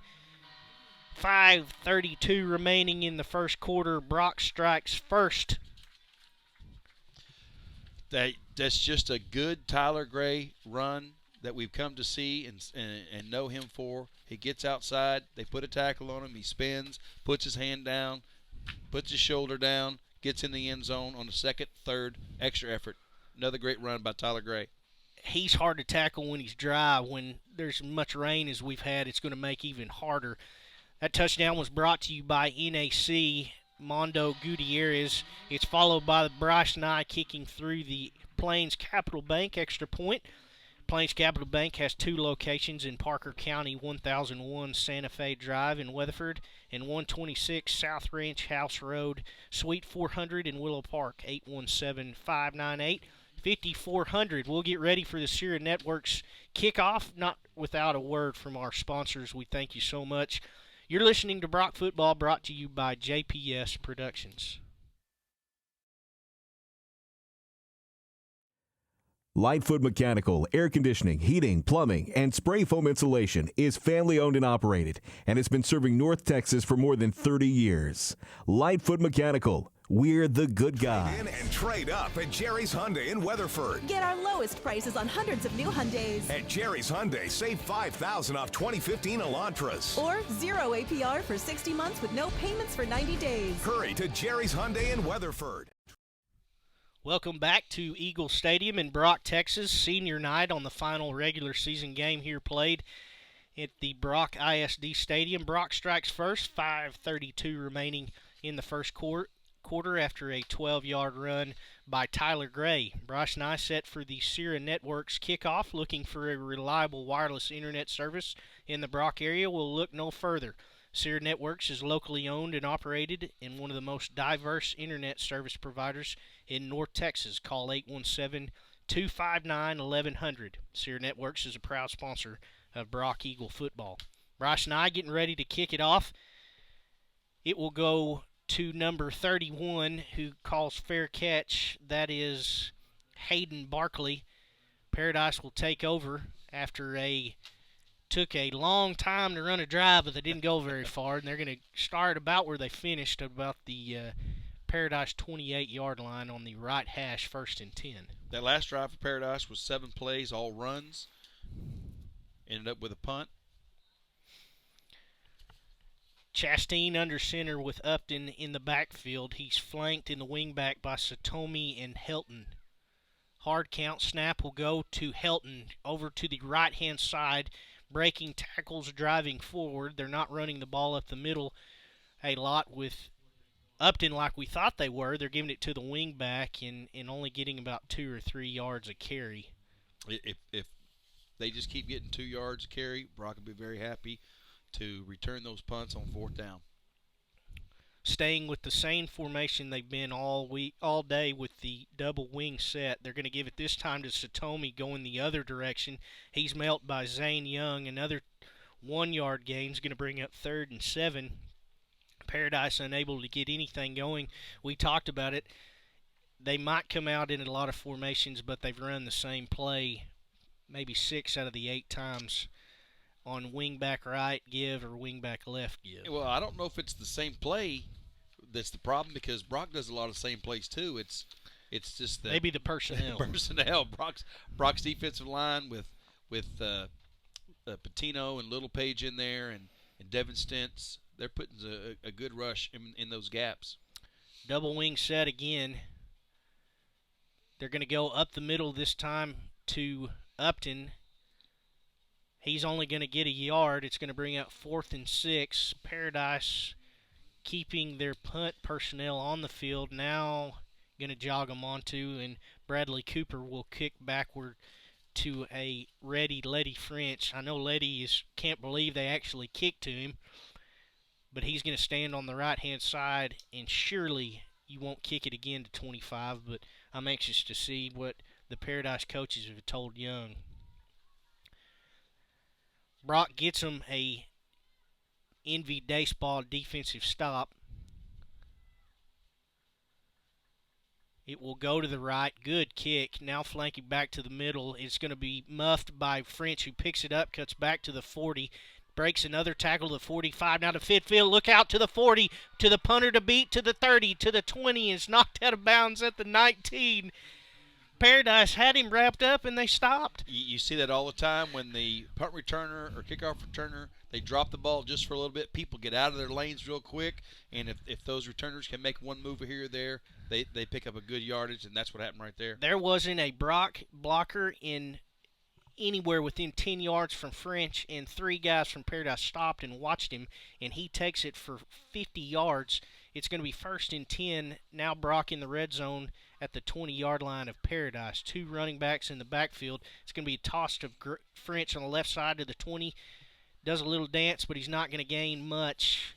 5:32 remaining in the first quarter. Brock strikes first. That's just a good Tyler Gray run that we've come to see and know him for. He gets outside, they put a tackle on him, he spins, puts his hand down, puts his shoulder down, gets in the end zone on the 2nd, 3rd, extra effort. Another great run by Tyler Gray. He's hard to tackle when he's dry. When there's much rain as we've had, it's going to make even harder. That touchdown was brought to you by NAC, Mondo Gutierrez. It's followed by Bryce Nye kicking through the Plains Capital Bank extra point. Plains Capital Bank has 2 locations in Parker County, 1001 Santa Fe Drive in Weatherford and 126 South Ranch House Road, Suite 400 in Willow Park, 817-598-5400. We'll get ready for the Sierra Networks kickoff, not without a word from our sponsors. We thank you so much. You're listening to Brock Football, brought to you by JPS Productions. Lightfoot Mechanical, air conditioning, heating, plumbing, and spray foam insulation is family owned and operated and has been serving North Texas for more than 30 years. Lightfoot Mechanical, we're the good guy. In and trade up at Jerry's Hyundai in Weatherford. Get our lowest prices on hundreds of new Hyundais. At Jerry's Hyundai, save $5,000 off 2015 Elantras. Or 0 APR for 60 months with no payments for 90 days. Hurry to Jerry's Hyundai in Weatherford. Welcome back to Eagle Stadium in Brock, Texas. Senior night on the final regular season game here played at the Brock ISD Stadium. Brock strikes first, 5:32 remaining in the first quarter after a 12-yard run by Tyler Gray. Bryce Nye set for the Sierra Networks kickoff, looking for a reliable wireless internet service in the Brock area. Will look no further. Sierra Networks is locally owned and operated and one of the most diverse internet service providers in North Texas. Call 817-259-1100. Sierra Networks is a proud sponsor of Brock Eagle football. Bryce Nye getting ready to kick it off. It will go to number 31, who calls fair catch. That is Hayden Barkley. Paradise will take over after took a long time to run a drive, but they didn't go very far, and they're going to start about where they finished, about the Paradise 28-yard line on the right hash, 1st and 10. That last drive for Paradise was 7 plays, all runs. Ended up with a punt. Chastain under center with Upton in the backfield. He's flanked in the wingback by Satomi and Helton. Hard count snap will go to Helton over to the right-hand side. breaking tackles, driving forward. They're not running the ball up the middle a lot with Upton like we thought they were. They're giving it to the wing back and only getting about 2 or 3 yards a carry. If they just keep getting 2 yards a carry, Brock will be very happy to return those punts on 4th down. Staying with the same formation they've been all day with the double wing set. They're going to give it this time to Satomi going the other direction. He's met by Zane Young. Another 1-yard gain is going to bring up 3rd and 7. Paradise unable to get anything going. We talked about it. They might come out in a lot of formations, but they've run the same play maybe 6 out of the 8 times on wingback right give or wingback left give. Well, I don't know if it's the same play that's the problem, because Brock does a lot of the same plays too. It's just that maybe the personnel. Brock's defensive line with Patino and Little Page in there and Devin Stentz. They're putting a good rush in those gaps. Double wing set again. They're going to go up the middle this time to Upton. He's only going to get a yard. It's going to bring up 4th and 6. Paradise keeping their punt personnel on the field. Now going to jog them onto, and Bradley Cooper will kick backward to a ready Letty French. I know Letty can't believe they actually kicked to him, but he's going to stand on the right-hand side, and surely you won't kick it again to 25, but I'm anxious to see what the Paradise coaches have told Young. Brock gets him a Envy Baseball defensive stop. It will go to the right. Good kick. Now flanking back to the middle. It's going to be muffed by French, who picks it up, cuts back to the 40. Breaks another tackle to the 45. Now to Fitfield. Look out to the 40. To the punter to beat. To the 30. To the 20. Is knocked out of bounds at the 19. Paradise had him wrapped up, and they stopped. You see that all the time when the punt returner or kickoff returner, they drop the ball just for a little bit. People get out of their lanes real quick, and if those returners can make one move here or there, they pick up a good yardage, and that's what happened right there. There wasn't a Brock blocker in anywhere within 10 yards from French, and 3 guys from Paradise stopped and watched him, and he takes it for 50 yards. It's going to be 1st and 10. Now Brock in the red zone at the 20-yard line of Paradise. 2 running backs in the backfield. It's going to be a toss to French on the left side to the 20. Does a little dance, but he's not going to gain much.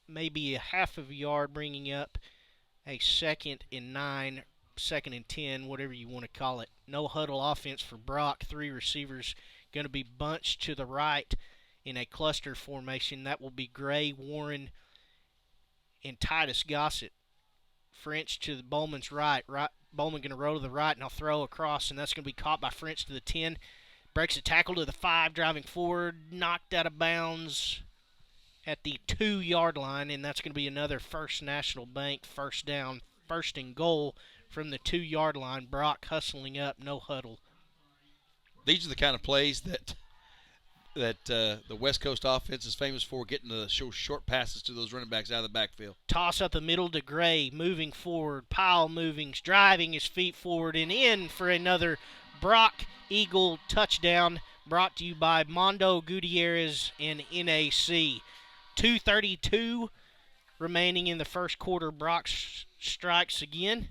Maybe a half of a yard, bringing up a 2nd and 9, 2nd and 10, whatever you want to call it. No huddle offense for Brock. 3 receivers going to be bunched to the right in a cluster formation. That will be Gray, Warren, and Titus Gossett. French to the Bowman's right. Bowman going to roll to the right, and I'll throw across, and that's going to be caught by French to the 10. Breaks a tackle to the 5, driving forward, knocked out of bounds at the 2-yard line, and that's going to be another First National Bank first down, 1st and goal from the 2-yard line. Brock hustling up, no huddle. These are the kind of plays that the West Coast offense is famous for, getting the short passes to those running backs out of the backfield. Toss up the middle to Gray, moving forward, Powell moving, driving his feet forward and in for another Brock Eagle touchdown, brought to you by Mondo Gutierrez and NAC. 2:32 remaining in the first quarter. Brock strikes again,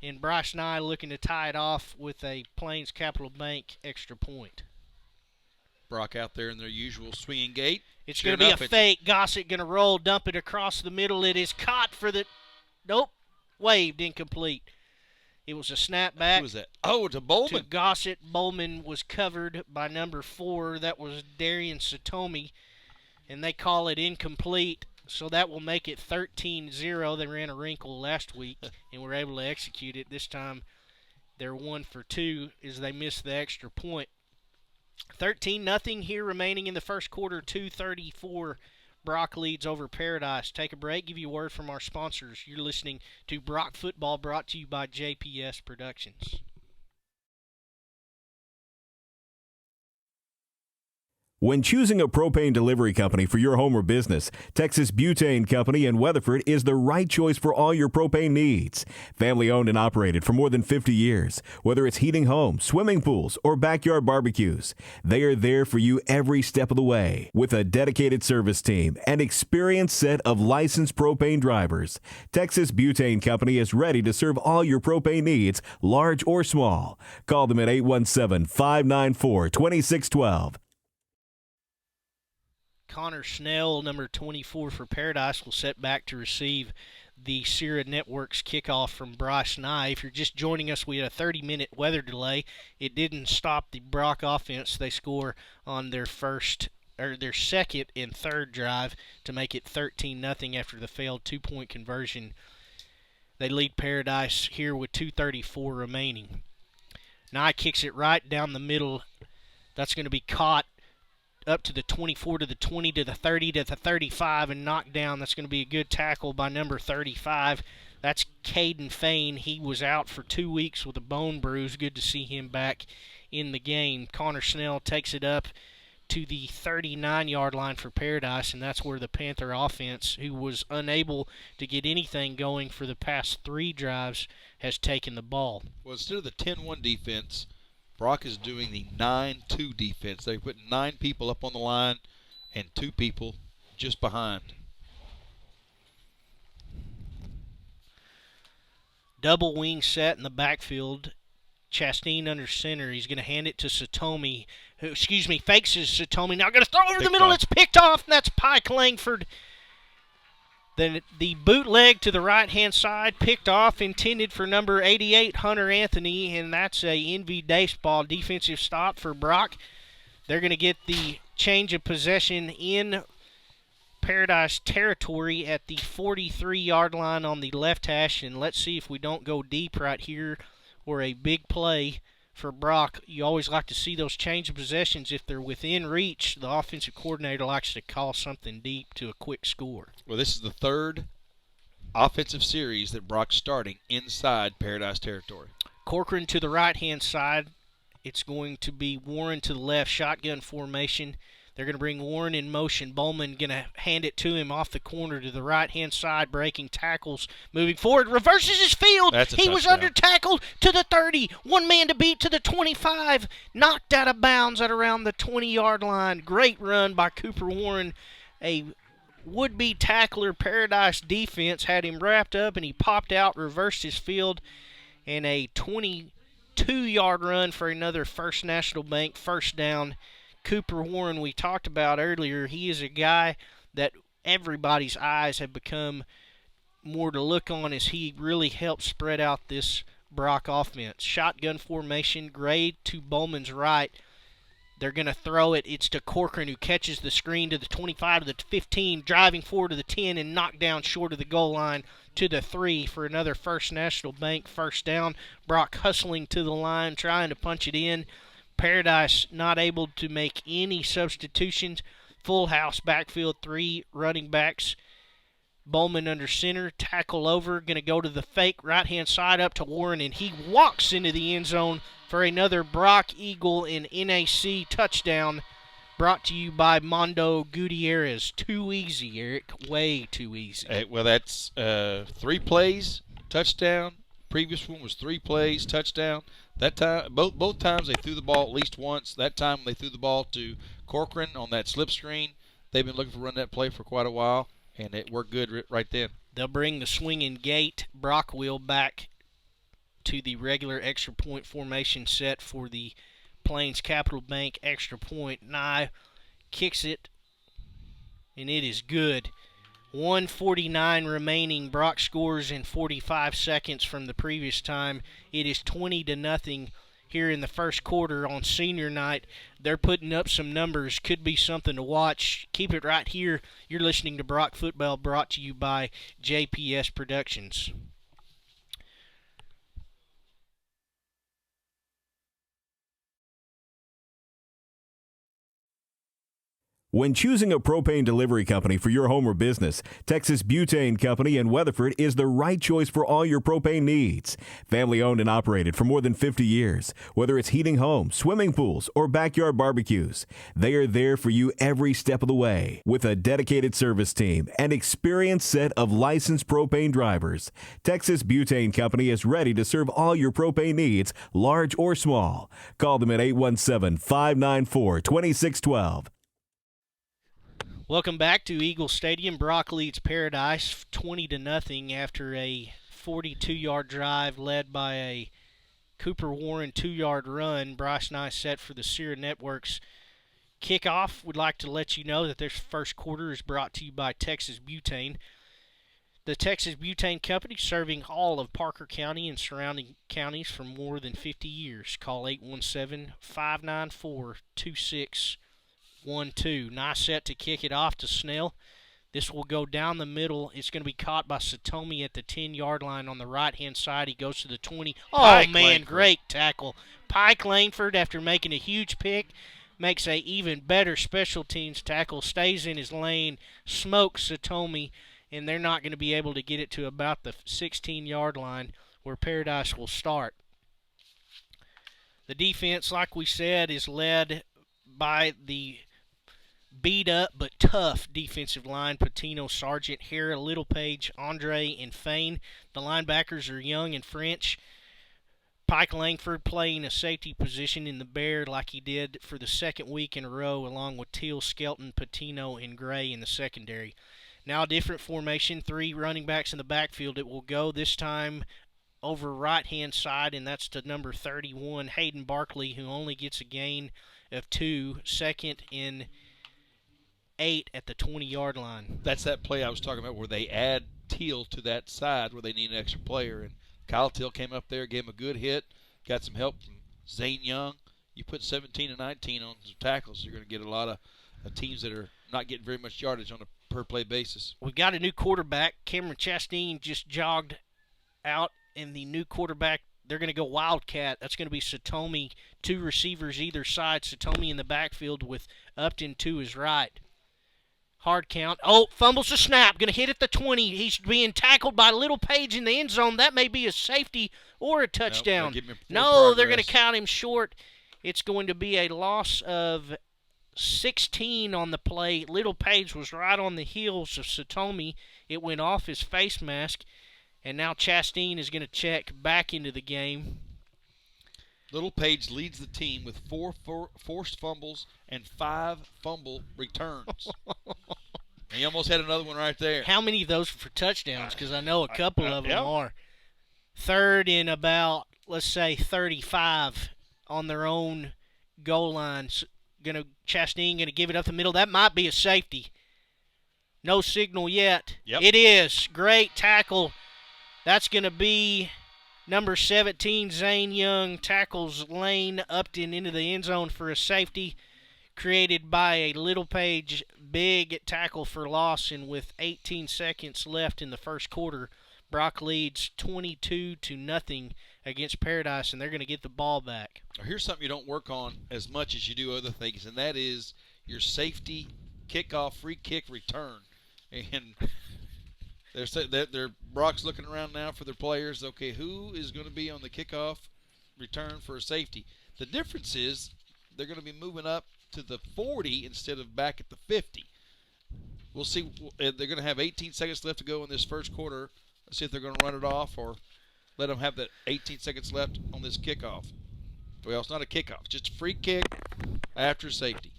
and Bryce Nye looking to tie it off with a Plains Capital Bank extra point. Brock out there in their usual swinging gait. It's going to be a fake. Gossett going to roll, dump it across the middle. It is caught for the – nope, waved, incomplete. It was a snapback. Who was that? Oh, to Bowman. To Gossett. Bowman was covered by number 4. That was Darian Satomi, and they call it incomplete. So that will make it 13-0. They ran a wrinkle last week and were able to execute it. This time they're 1 for 2 as they missed the extra point. 13-0 here remaining in the first quarter. 2:34. Brock leads over Paradise. Take a break, give you a word from our sponsors. You're listening to Brock Football, brought to you by JPS Productions. When choosing a propane delivery company for your home or business, Texas Butane Company in Weatherford is the right choice for all your propane needs. Family owned and operated for more than 50 years. Whether it's heating homes, swimming pools, or backyard barbecues, they are there for you every step of the way. With a dedicated service team and experienced set of licensed propane drivers, Texas Butane Company is ready to serve all your propane needs, large or small. Call them at 817-594-2612. Connor Snell, number 24 for Paradise, will set back to receive the Sierra Networks kickoff from Bryce Nye. If you're just joining us, we had a 30-minute weather delay. It didn't stop the Brock offense. They score on their second and third drive to make it 13-0 after the failed two-point conversion. They lead Paradise here with 2:34 remaining. Nye kicks it right down the middle. That's going to be caught up to the 24, to the 20, to the 30, to the 35, and knocked down. That's going to be a good tackle by number 35. That's Caden Fain. He was out for 2 weeks with a bone bruise. Good to see him back in the game. Connor Snell takes it up to the 39-yard line for Paradise, and that's where the Panther offense, who was unable to get anything going for the past 3 drives, has taken the ball. Well, instead of the 10-1 defense, Brock is doing the 9-2 defense. They put 9 people up on the line and 2 people just behind. Double wing set in the backfield. Chastain under center. He's going to hand it to Satomi. Fakes his Satomi. Now going to throw over the middle. It's picked off, and that's Pike Langford. Then the bootleg to the right-hand side, picked off, intended for number 88, Hunter Anthony, and that's a NV baseball defensive stop for Brock. They're going to get the change of possession in Paradise territory at the 43-yard line on the left hash, and let's see if we don't go deep right here or a big play for Brock. You always like to see those change of possessions. If they're within reach, the offensive coordinator likes to call something deep to a quick score. Well, this is the 3rd offensive series that Brock's starting inside Paradise territory. Corcoran to the right-hand side. It's going to be Warren to the left, shotgun formation. They're going to bring Warren in motion. Bowman going to hand it to him off the corner to the right-hand side, breaking tackles, moving forward, reverses his field. He was under tackled to the 30. One man to beat to the 25. Knocked out of bounds at around the 20-yard line. Great run by Cooper Warren. A would-be tackler Paradise defense had him wrapped up, and he popped out, reversed his field, and a 22-yard run for another First National Bank first down. Cooper Warren, we talked about earlier, he is a guy that everybody's eyes have become more to look on as he really helps spread out this Brock offense. Shotgun formation, Gray to Bowman's right. They're going to throw it. It's to Corcoran, who catches the screen to the 25, to the 15, driving forward to the 10, and knocked down short of the goal line to the 3 for another First National Bank first down. Brock hustling to the line, trying to punch it in. Paradise not able to make any substitutions. Full house backfield, 3 running backs. Bowman under center, tackle over, going to go to the fake right-hand side up to Warren, and he walks into the end zone for another Brock Eagle and NAC touchdown, brought to you by Mondo Gutierrez. Too easy, Eric. Way too easy. Well, that's 3 plays, touchdown. Previous one was 3 plays, touchdown. That time, both times they threw the ball at least once. That time they threw the ball to Corcoran on that slip screen. They've been looking for run that play for quite a while, and it worked good right then. They'll bring the swinging gate Brock wheel back to the regular extra point formation set for the Plains Capital Bank extra point. Nye kicks it, and it is good. 1:49 remaining. Brock scores in 45 seconds from the previous time. It is 20-0 here in the first quarter on senior night. They're putting up some numbers. Could be something to watch. Keep it right here. You're listening to Brock Football, brought to you by JPS Productions. When choosing a propane delivery company for your home or business, Texas Butane Company in Weatherford is the right choice for all your propane needs. Family owned and operated for more than 50 years. Whether it's heating homes, swimming pools, or backyard barbecues, they are there for you every step of the way. With a dedicated service team and experienced set of licensed propane drivers, Texas Butane Company is ready to serve all your propane needs, large or small. Call them at 817-594-2612. Welcome back to Eagle Stadium. Brock leads Paradise 20-0 after a 42-yard drive led by a Cooper Warren 2-yard run. Bryce Nye set for the Sierra Networks kickoff. Would like to let you know that this first quarter is brought to you by Texas Butane. The Texas Butane Company, serving all of Parker County and surrounding counties for more than 50 years. Call 817-594-2612. Nice set to kick it off to Snell. This will go down the middle. It's going to be caught by Satomi at the 10-yard line on the right-hand side. He goes to the 20. Oh, man, Langford. Great tackle. Pike Langford, after making a huge pick, makes a even better special teams tackle, stays in his lane, smokes Satomi, and they're not going to be able to get it to about the 16-yard line where Paradise will start. The defense, like we said, is led by the beat-up but tough defensive line: Patino, Sargent, Hara, Littlepage, Andre, and Fain. The linebackers are Young and French. Pike Langford playing a safety position in the Bear like he did for the second week in a row, along with Teal, Skelton, Patino, and Gray in the secondary. Now a different formation, 3 running backs in the backfield. It will go this time over right-hand side, and that's to number 31, Hayden Barkley, who only gets a gain of 2, second in 8 at the 20-yard line. That's that play I was talking about where they add Teal to that side where they need an extra player. And Kyle Teal came up there, gave him a good hit, got some help from Zane Young. You put 17 and 19 on some tackles, you're going to get a lot of teams that are not getting very much yardage on a per-play basis. We've got a new quarterback. Cameron Chastain just jogged out, and the new quarterback, they're going to go Wildcat. That's going to be Satomi, 2 receivers either side. Satomi in the backfield with Upton to his right. Hard count. Oh, fumbles the snap. Going to hit at the 20. He's being tackled by Littlepage in the end zone. That may be a safety or a touchdown. No, they're going to count him short. It's going to be a loss of 16 on the play. Littlepage was right on the heels of Satomi. It went off his face mask, and now Chastain is going to check back into the game. Littlepage leads the team with 4 forced fumbles and 5 fumble returns. And he almost had another one right there. How many of those for touchdowns? Because I know a couple of them are. Third and about, let's say, 35 on their own goal line. Chastain going to give it up the middle. That might be a safety. No signal yet. Yep. It is. Great tackle. That's going to be number 17, Zane Young, tackles Lane Upton into the end zone for a safety created by a Littlepage. Big tackle for loss, and with 18 seconds left in the first quarter, Brock leads 22-0 against Paradise, and they're going to get the ball back. Here's something you don't work on as much as you do other things, and that is your safety kickoff free kick return. And they're Brock's looking around now for their players. Okay, who is going to be on the kickoff return for a safety? The difference is they're going to be moving up to the 40 instead of back at the 50. We'll see. They're going to have 18 seconds left to go in this first quarter. Let's see if they're going to run it off or let them have that 18 seconds left on this kickoff. Well, it's not a kickoff. It's just a free kick after safety.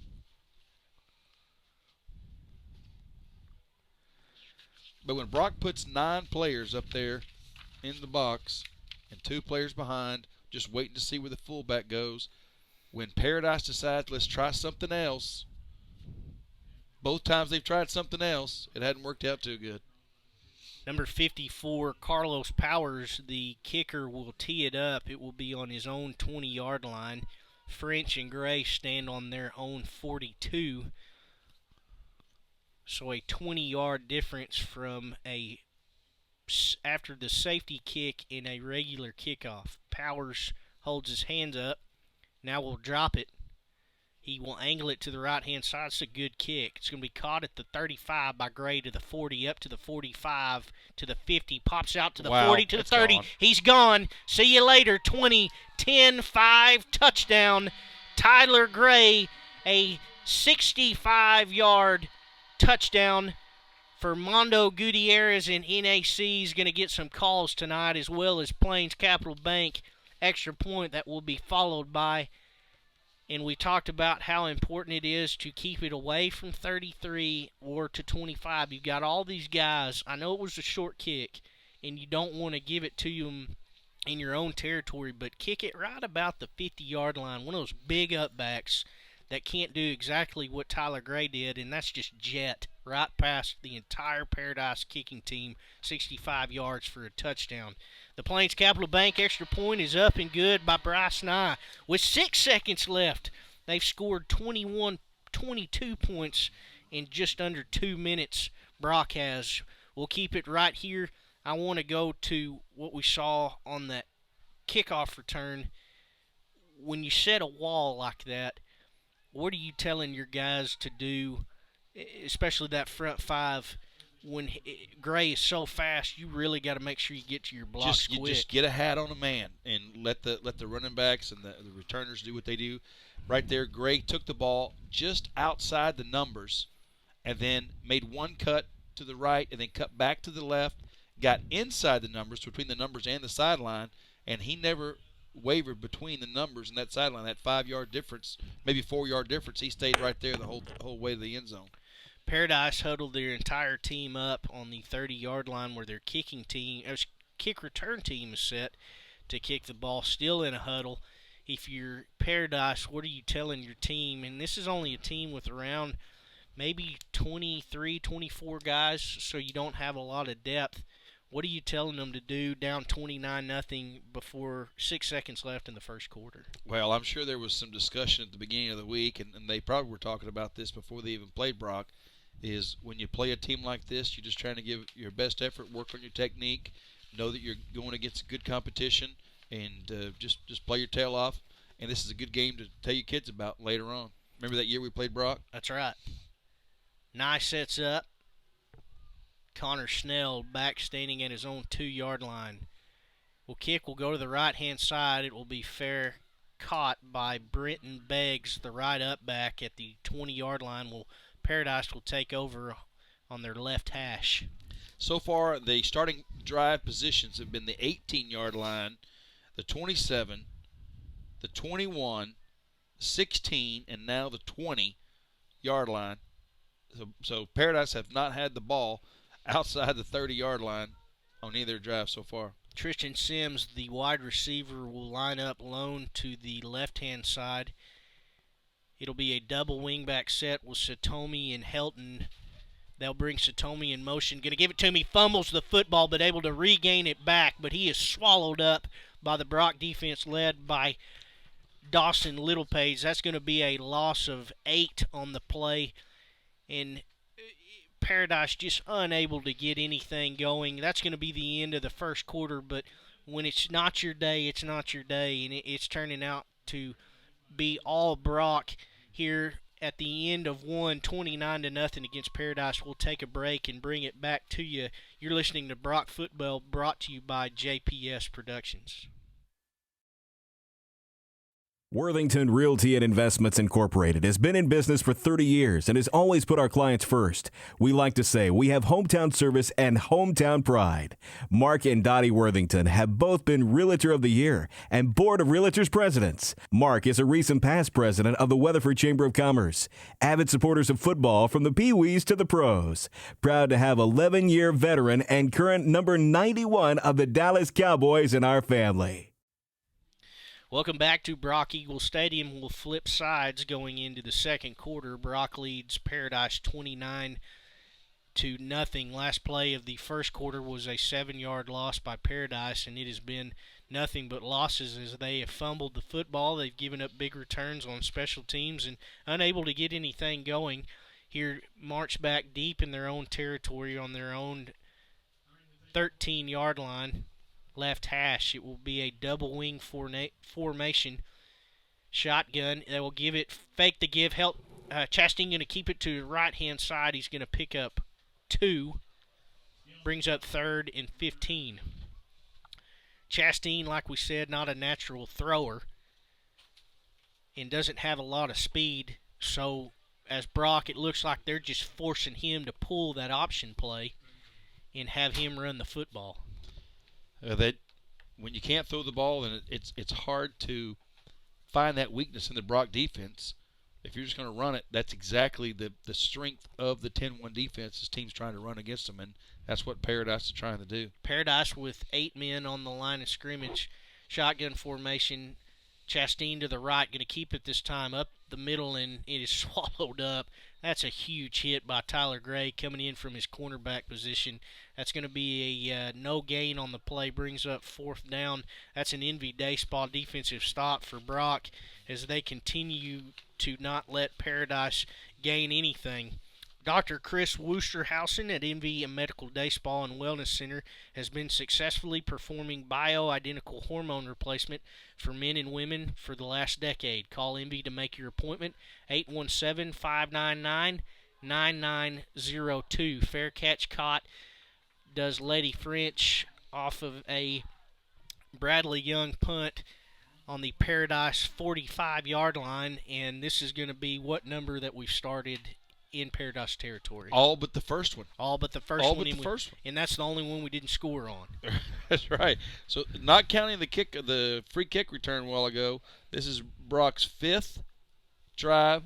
But when Brock puts 9 players up there in the box and 2 players behind, just waiting to see where the fullback goes, when Paradise decides, let's try something else, both times they've tried something else, it hadn't worked out too good. Number 54, Carlos Powers, the kicker, will tee it up. It will be on his own 20-yard line. French and Gray stand on their own 42. So a 20-yard difference from after the safety kick in a regular kickoff. Powers holds his hands up. Now we'll drop it. He will angle it to the right-hand side. It's a good kick. It's going to be caught at the 35 by Gray to the 40, up to the 45, to the 50, pops out to the 40, to the 30. Gone. He's gone. See you later. 20, 10, 5, touchdown. Tyler Gray, a 65-yard touchdown for Mondo Gutierrez, and NAC is going to get some calls tonight, as well as Plains Capital Bank extra point that will be followed by. And we talked about how important it is to keep it away from 33 or to 25. You've got all these guys. I know it was a short kick, and you don't want to give it to them in your own territory, but kick it right about the 50-yard line. One of those big upbacks that can't do exactly what Tyler Gray did, and that's just jet right past the entire Paradise kicking team, 65 yards for a touchdown. The Plains Capital Bank extra point is up and good by Bryce Nye. With 6 seconds left, they've scored 22 points in just under 2 minutes. Brock has. We'll keep it right here. I want to go to what we saw on that kickoff return. When you set a wall like that, what are you telling your guys to do, especially that front five? When Gray is so fast, you really got to make sure you get to your blocks quick. Just get a hat on a man and let the running backs and the returners do what they do. Right there, Gray took the ball just outside the numbers and then made one cut to the right and then cut back to the left, got inside the numbers, between the numbers and the sideline, and he never wavered between the numbers and that sideline. That 5-yard difference, maybe 4-yard difference, he stayed right there the whole way to the end zone. Paradise huddled their entire team up on the 30-yard line where their kick return team is set to kick the ball, still in a huddle. If you're Paradise, what are you telling your team? And this is only a team with around maybe 23, 24 guys, so you don't have a lot of depth. What are you telling them to do down 29-0 before 6 seconds left in the first quarter? Well, I'm sure there was some discussion at the beginning of the week, and they probably were talking about this before they even played Brock, is when you play a team like this, you're just trying to give your best effort, work on your technique, know that you're going against good competition, and just play your tail off. And this is a good game to tell your kids about later on. Remember that year we played Brock? That's right. Nye sets up. Connor Snell back standing at his own 2-yard line. Kick will go to the right-hand side. It will be fair caught by Brenton Beggs, the right up back at the 20-yard line. Paradise will take over on their left hash. So far, the starting drive positions have been the 18-yard line, the 27, the 21, 16, and now the 20-yard line. So Paradise have not had the ball outside the 30-yard line on either drive so far. Tristan Sims, the wide receiver, will line up lone to the left-hand side. It'll be a double wingback set with Satomi and Helton. They'll bring Satomi in motion. Going to give it to him. He fumbles the football, but able to regain it back. But he is swallowed up by the Brock defense led by Dawson Littlepage. That's going to be a loss of 8 on the play. And Paradise just unable to get anything going. That's going to be the end of the first quarter, but when it's not your day, it's not your day, and it's turning out to be all Brock here at the end of 29-0 against Paradise. We'll take a break and bring it back to you. You're listening to Brock Football, brought to you by JPS Productions. Worthington Realty and Investments Incorporated has been in business for 30 years and has always put our clients first. We like to say we have hometown service and hometown pride. Mark and Dottie Worthington have both been Realtor of the Year and Board of Realtors Presidents. Mark is a recent past president of the Weatherford Chamber of Commerce. Avid supporters of football from the Pee-wees to the pros. Proud to have 11-year veteran and current number 91 of the Dallas Cowboys in our family. Welcome back to Brock Eagle Stadium. We'll flip sides going into the second quarter. Brock leads Paradise 29-0. Last play of the first quarter was a 7-yard loss by Paradise, and it has been nothing but losses as they have fumbled the football. They've given up big returns on special teams and unable to get anything going. Here, march back deep in their own territory on their own 13-yard line. Left hash. It will be a double wing formation. Shotgun. They will give it, fake the give, help. Chastain going to keep it to the right-hand side. He's going to pick up 2. Brings up 3rd and 15. Chastain, like we said, not a natural thrower and doesn't have a lot of speed. So, as Brock, it looks like they're just forcing him to pull that option play and have him run the football. When you can't throw the ball, then it's hard to find that weakness in the Brock defense. If you're just going to run it, that's exactly the strength of the 10-1 defense. This team's trying to run against them, and that's what Paradise is trying to do. Paradise with 8 men on the line of scrimmage, shotgun formation. Chastain to the right, going to keep it this time up the middle, and it is swallowed up. That's a huge hit by Tyler Gray coming in from his cornerback position. That's going to be a no gain on the play, brings up 4th down. That's an Envy Dayspaw defensive stop for Brock as they continue to not let Paradise gain anything. Dr. Chris Woosterhausen at Envy Medical Day Spa and Wellness Center has been successfully performing bioidentical hormone replacement for men and women for the last decade. Call Envy to make your appointment, 817-599-9902. Fair catch caught does Letty French off of a Bradley Young punt on the Paradise 45-yard line, and this is going to be what number that we've started in Paradise territory. All but the first one. All but the first All one. but the first one. And that's the only one we didn't score on. That's right. So not counting the free kick return a while ago, this is Brock's 5th drive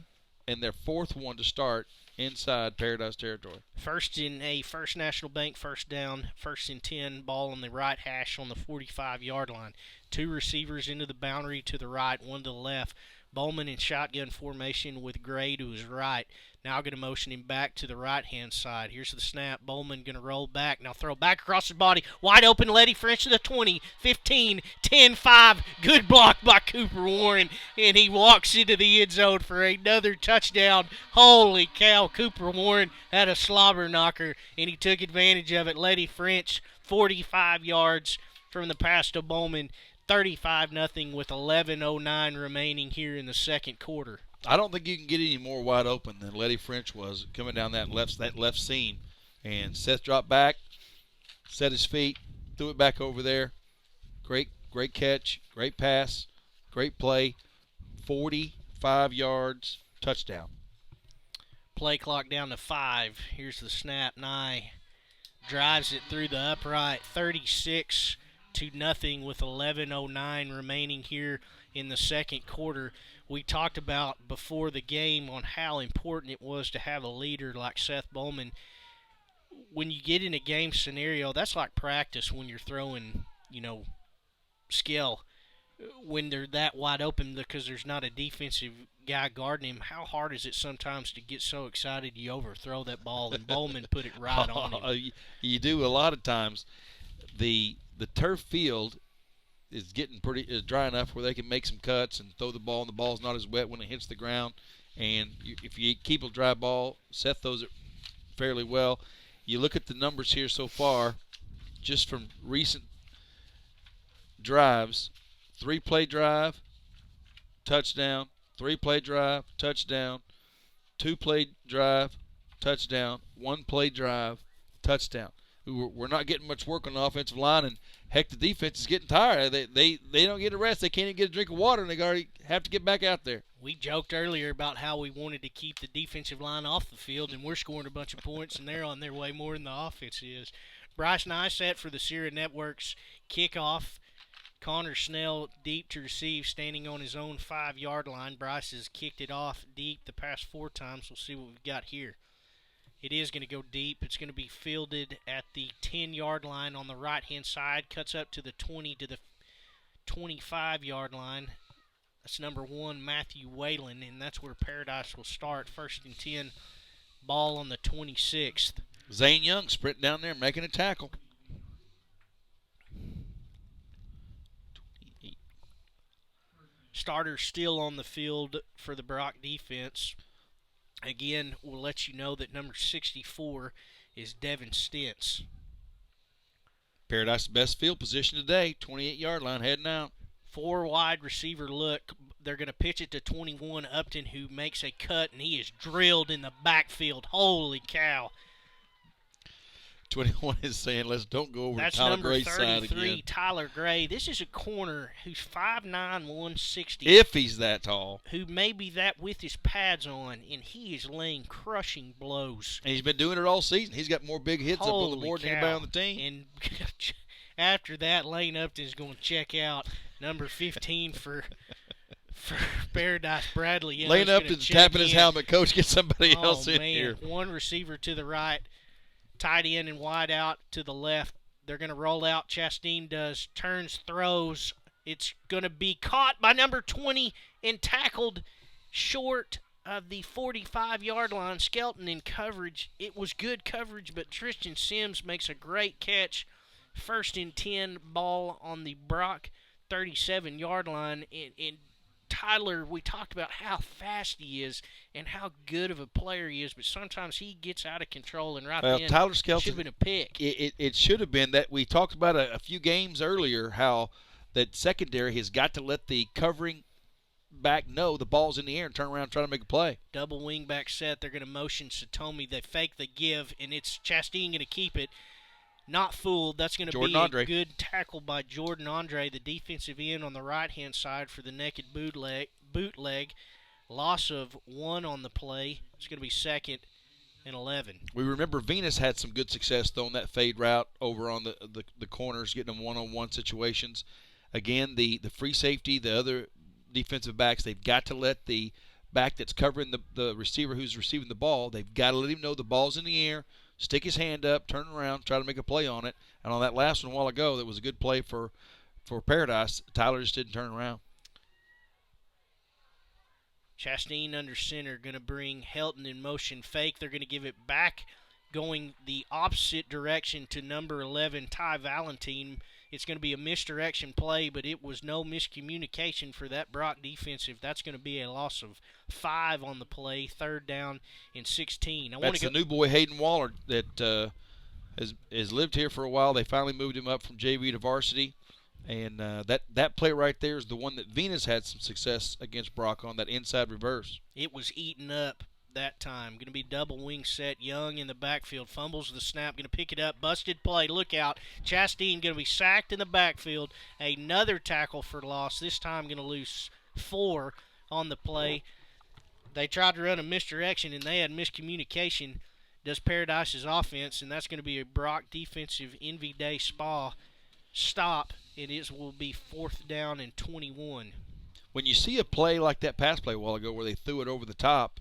and their 4th one to start inside Paradise territory. First in a First National Bank first down, 1st and 10, ball on the right hash on the 45-yard line. 2 receivers into the boundary to the right, 1 to the left. Bowman in shotgun formation with Gray to his right. Now going to motion him back to the right-hand side. Here's the snap. Bowman going to roll back. Now throw back across his body. Wide open, Letty French to the 20, 15, 10, 5. Good block by Cooper Warren. And he walks into the end zone for another touchdown. Holy cow, Cooper Warren had a slobber knocker, and he took advantage of it. Letty French, 45 yards from the pass to Bowman. 35-0 with 11:09 remaining here in the second quarter. I don't think you can get any more wide open than Letty French was coming down that left seam. And Seth dropped back, set his feet, threw it back over there. Great catch, great pass, great play. 45 yards, touchdown. Play clock down to 5. Here's the snap. Nye drives it through the upright. 36-0 with 11:09 remaining here in the second quarter. We talked about before the game on how important it was to have a leader like Seth Bowman. When you get in a game scenario, that's like practice when you're throwing, skill. When they're that wide open because there's not a defensive guy guarding him, how hard is it sometimes to get so excited you overthrow that ball, and Bowman put it right on him. You do a lot of times. The turf field is getting pretty dry enough where they can make some cuts and throw the ball, and the ball's not as wet when it hits the ground. And if you keep a dry ball, Seth throws it fairly well. You look at the numbers here so far, just from recent drives: 3-play drive, touchdown; 3-play drive, touchdown; 2-play drive, touchdown; 1-play drive, touchdown. We're not getting much work on the offensive line, and heck, the defense is getting tired. They don't get a rest. They can't even get a drink of water, and they already have to get back out there. We joked earlier about how we wanted to keep the defensive line off the field, and we're scoring a bunch of points, and they're on their way more than the offense is. Bryce Nye set for the Sierra Networks kickoff. Connor Snell deep to receive, standing on his own 5-yard line. Bryce has kicked it off deep the past 4 times. We'll see what we've got here. It is going to go deep. It's going to be fielded at the 10-yard line on the right-hand side. Cuts up to the 20 to the 25-yard line. That's number 1, Matthew Whalen, and that's where Paradise will start. 1st and 10, ball on the 26th. Zane Young sprinting down there, making a tackle. Starters still on the field for the Brock defense. Again, we'll let you know that number 64 is Devin Stentz. Paradise's best field position today, 28-yard line, heading out. 4 wide receiver look. They're going to pitch it to 21, Upton, who makes a cut, and he is drilled in the backfield. Holy cow. 21 is saying, don't go over That's Tyler number Gray's side 33, again. Tyler Gray. This is a corner who's 5'9", 160. If he's that tall. Who may be that with his pads on, and he is laying crushing blows. And he's been doing it all season. He's got more big hits up on the board than anybody on the team. And after that, Lane Upton is going to check out number 15 for Paradise Bradley. Lane Upton's tapping his helmet. Coach, get somebody else in here. One receiver to the right, tight end and wide out to the left. They're going to roll out. Chastain does, turns, throws. It's going to be caught by number 20 and tackled short of the 45-yard line. Skelton in coverage. It was good coverage, but Tristan Sims makes a great catch. 1st and 10 ball on the Brock 37-yard line. And Tyler, we talked about how fast he is and how good of a player he is, but sometimes he gets out of control, and then Tyler Skelton should have been a pick. It should have been that. We talked about a few games earlier how that secondary has got to let the covering back know the ball's in the air and turn around and try to make a play. Double wing back set. They're going to motion Satomi. They fake the give, and it's Chastain going to keep it. Not fooled. That's going to be a good tackle by Jordan Andre, the defensive end on the right-hand side for the naked bootleg. Loss of 1 on the play. It's going to be 2nd and 11. We remember Venus had some good success, though, on that fade route over on the corners, getting them one-on-one situations. Again, the free safety, the other defensive backs, they've got to let the back that's covering the receiver who's receiving the ball, they've got to let him know the ball's in the air, stick his hand up, turn around, try to make a play on it. And on that last one a while ago, that was a good play for Paradise. Tyler just didn't turn around. Chastain under center, going to bring Helton in motion fake. They're going to give it back, going the opposite direction to number 11, Ty Valentine. It's going to be a misdirection play, but it was no miscommunication for that Brock defensive. That's going to be a loss of 5 on the play, 3rd down and 16. That's the new boy Hayden Waller that has lived here for a while. They finally moved him up from JV to varsity. And that play right there is the one that Venus had some success against Brock on, that inside reverse. It was eaten up that time. Going to be double wing set. Young in the backfield. Fumbles the snap. Going to pick it up. Busted play. Look out. Chastain going to be sacked in the backfield. Another tackle for loss. This time going to lose 4 on the play. They tried to run a misdirection, and they had miscommunication. Does Paradise's offense, and that's going to be a Brock defensive Envy Day stop. It will be 4th down and 21. When you see a play like that pass play a while ago where they threw it over the top,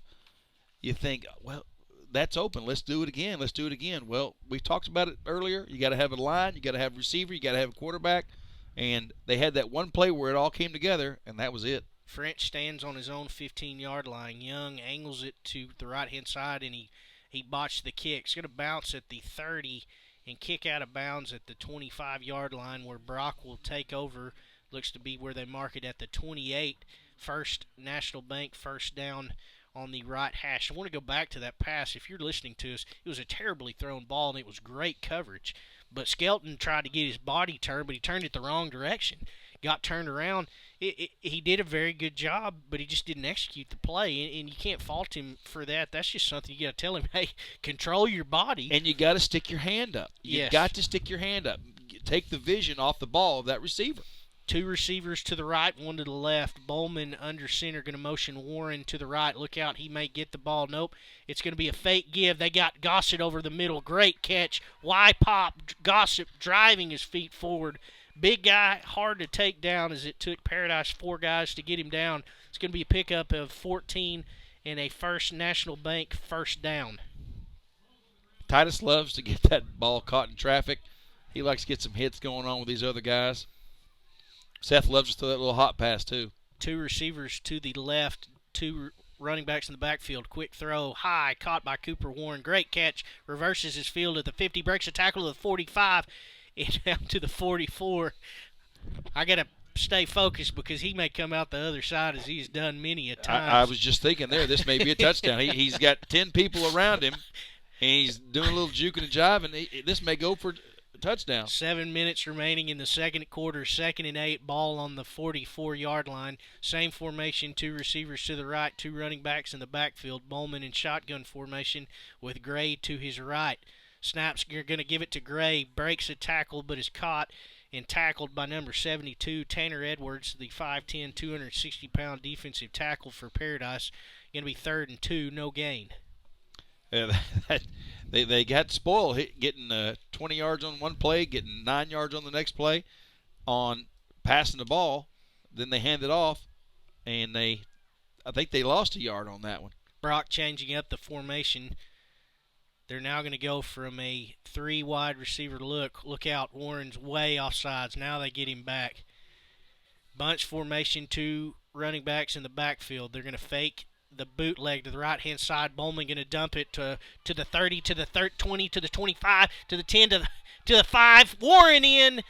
you think, well, that's open. Let's do it again. Let's do it again. Well, we talked about it earlier. You got to have a line. You got to have a receiver. You got to have a quarterback. And they had that one play where it all came together, and that was it. French stands on his own 15-yard line. Young angles it to the right-hand side, and he botched the kick. It's going to bounce at the 30 and kick out of bounds at the 25-yard line where Brock will take over. Looks to be where they mark it at the 28. First National Bank first down on the right hash. I want to go back to that pass. If you're listening to us, it was a terribly thrown ball, and it was great coverage. But Skelton tried to get his body turned, but he turned it the wrong direction. Got turned around. He did a very good job, but he just didn't execute the play, and you can't fault him for that. That's just something you got to tell him, hey, control your body. And you got to stick your hand up. You got to stick your hand up. Take the vision off the ball of that receiver. 2 receivers to the right, 1 to the left. Bowman under center, going to motion Warren to the right. Look out, he may get the ball. Nope, it's going to be a fake give. They got Gossett over the middle. Great catch. Y-pop. Gossett driving his feet forward. Big guy, hard to take down as it took Paradise 4 guys to get him down. It's going to be a pickup of 14 and a First National Bank first down. Titus loves to get that ball caught in traffic. He likes to get some hits going on with these other guys. Seth loves to throw that little hot pass, too. 2 receivers to the left, 2 running backs in the backfield. Quick throw, high, caught by Cooper Warren. Great catch, reverses his field at the 50, breaks a tackle to the 45, and down to the 44. I got to stay focused because he may come out the other side as he's done many a time. I was just thinking there, this may be a touchdown. He's got 10 people around him, and he's doing a little juking and jiving. This may go for touchdown. 7 minutes remaining in the second quarter. 2nd and 8. Ball on the 44-yard line. Same formation. 2 receivers to the right. 2 running backs in the backfield. Bowman in shotgun formation with Gray to his right. Snaps, you're going to give it to Gray. Breaks a tackle but is caught and tackled by number 72, Tanner Edwards, the 5'10", 260-pound defensive tackle for Paradise. Going to be 3rd and 2, no gain. They got spoiled, getting 20 yards on one play, getting 9 yards on the next play on passing the ball. Then they hand it off, and I think they lost a yard on that one. Brock changing up the formation. They're now going to go from a 3 wide receiver look. Look out, Warren's way offsides. Now they get him back. Bunch formation, 2 running backs in the backfield. They're going to fake the bootleg to the right-hand side. Bowman going to dump it to the 30, to the 20, to the 25, to the 10, to the 5. Warren in.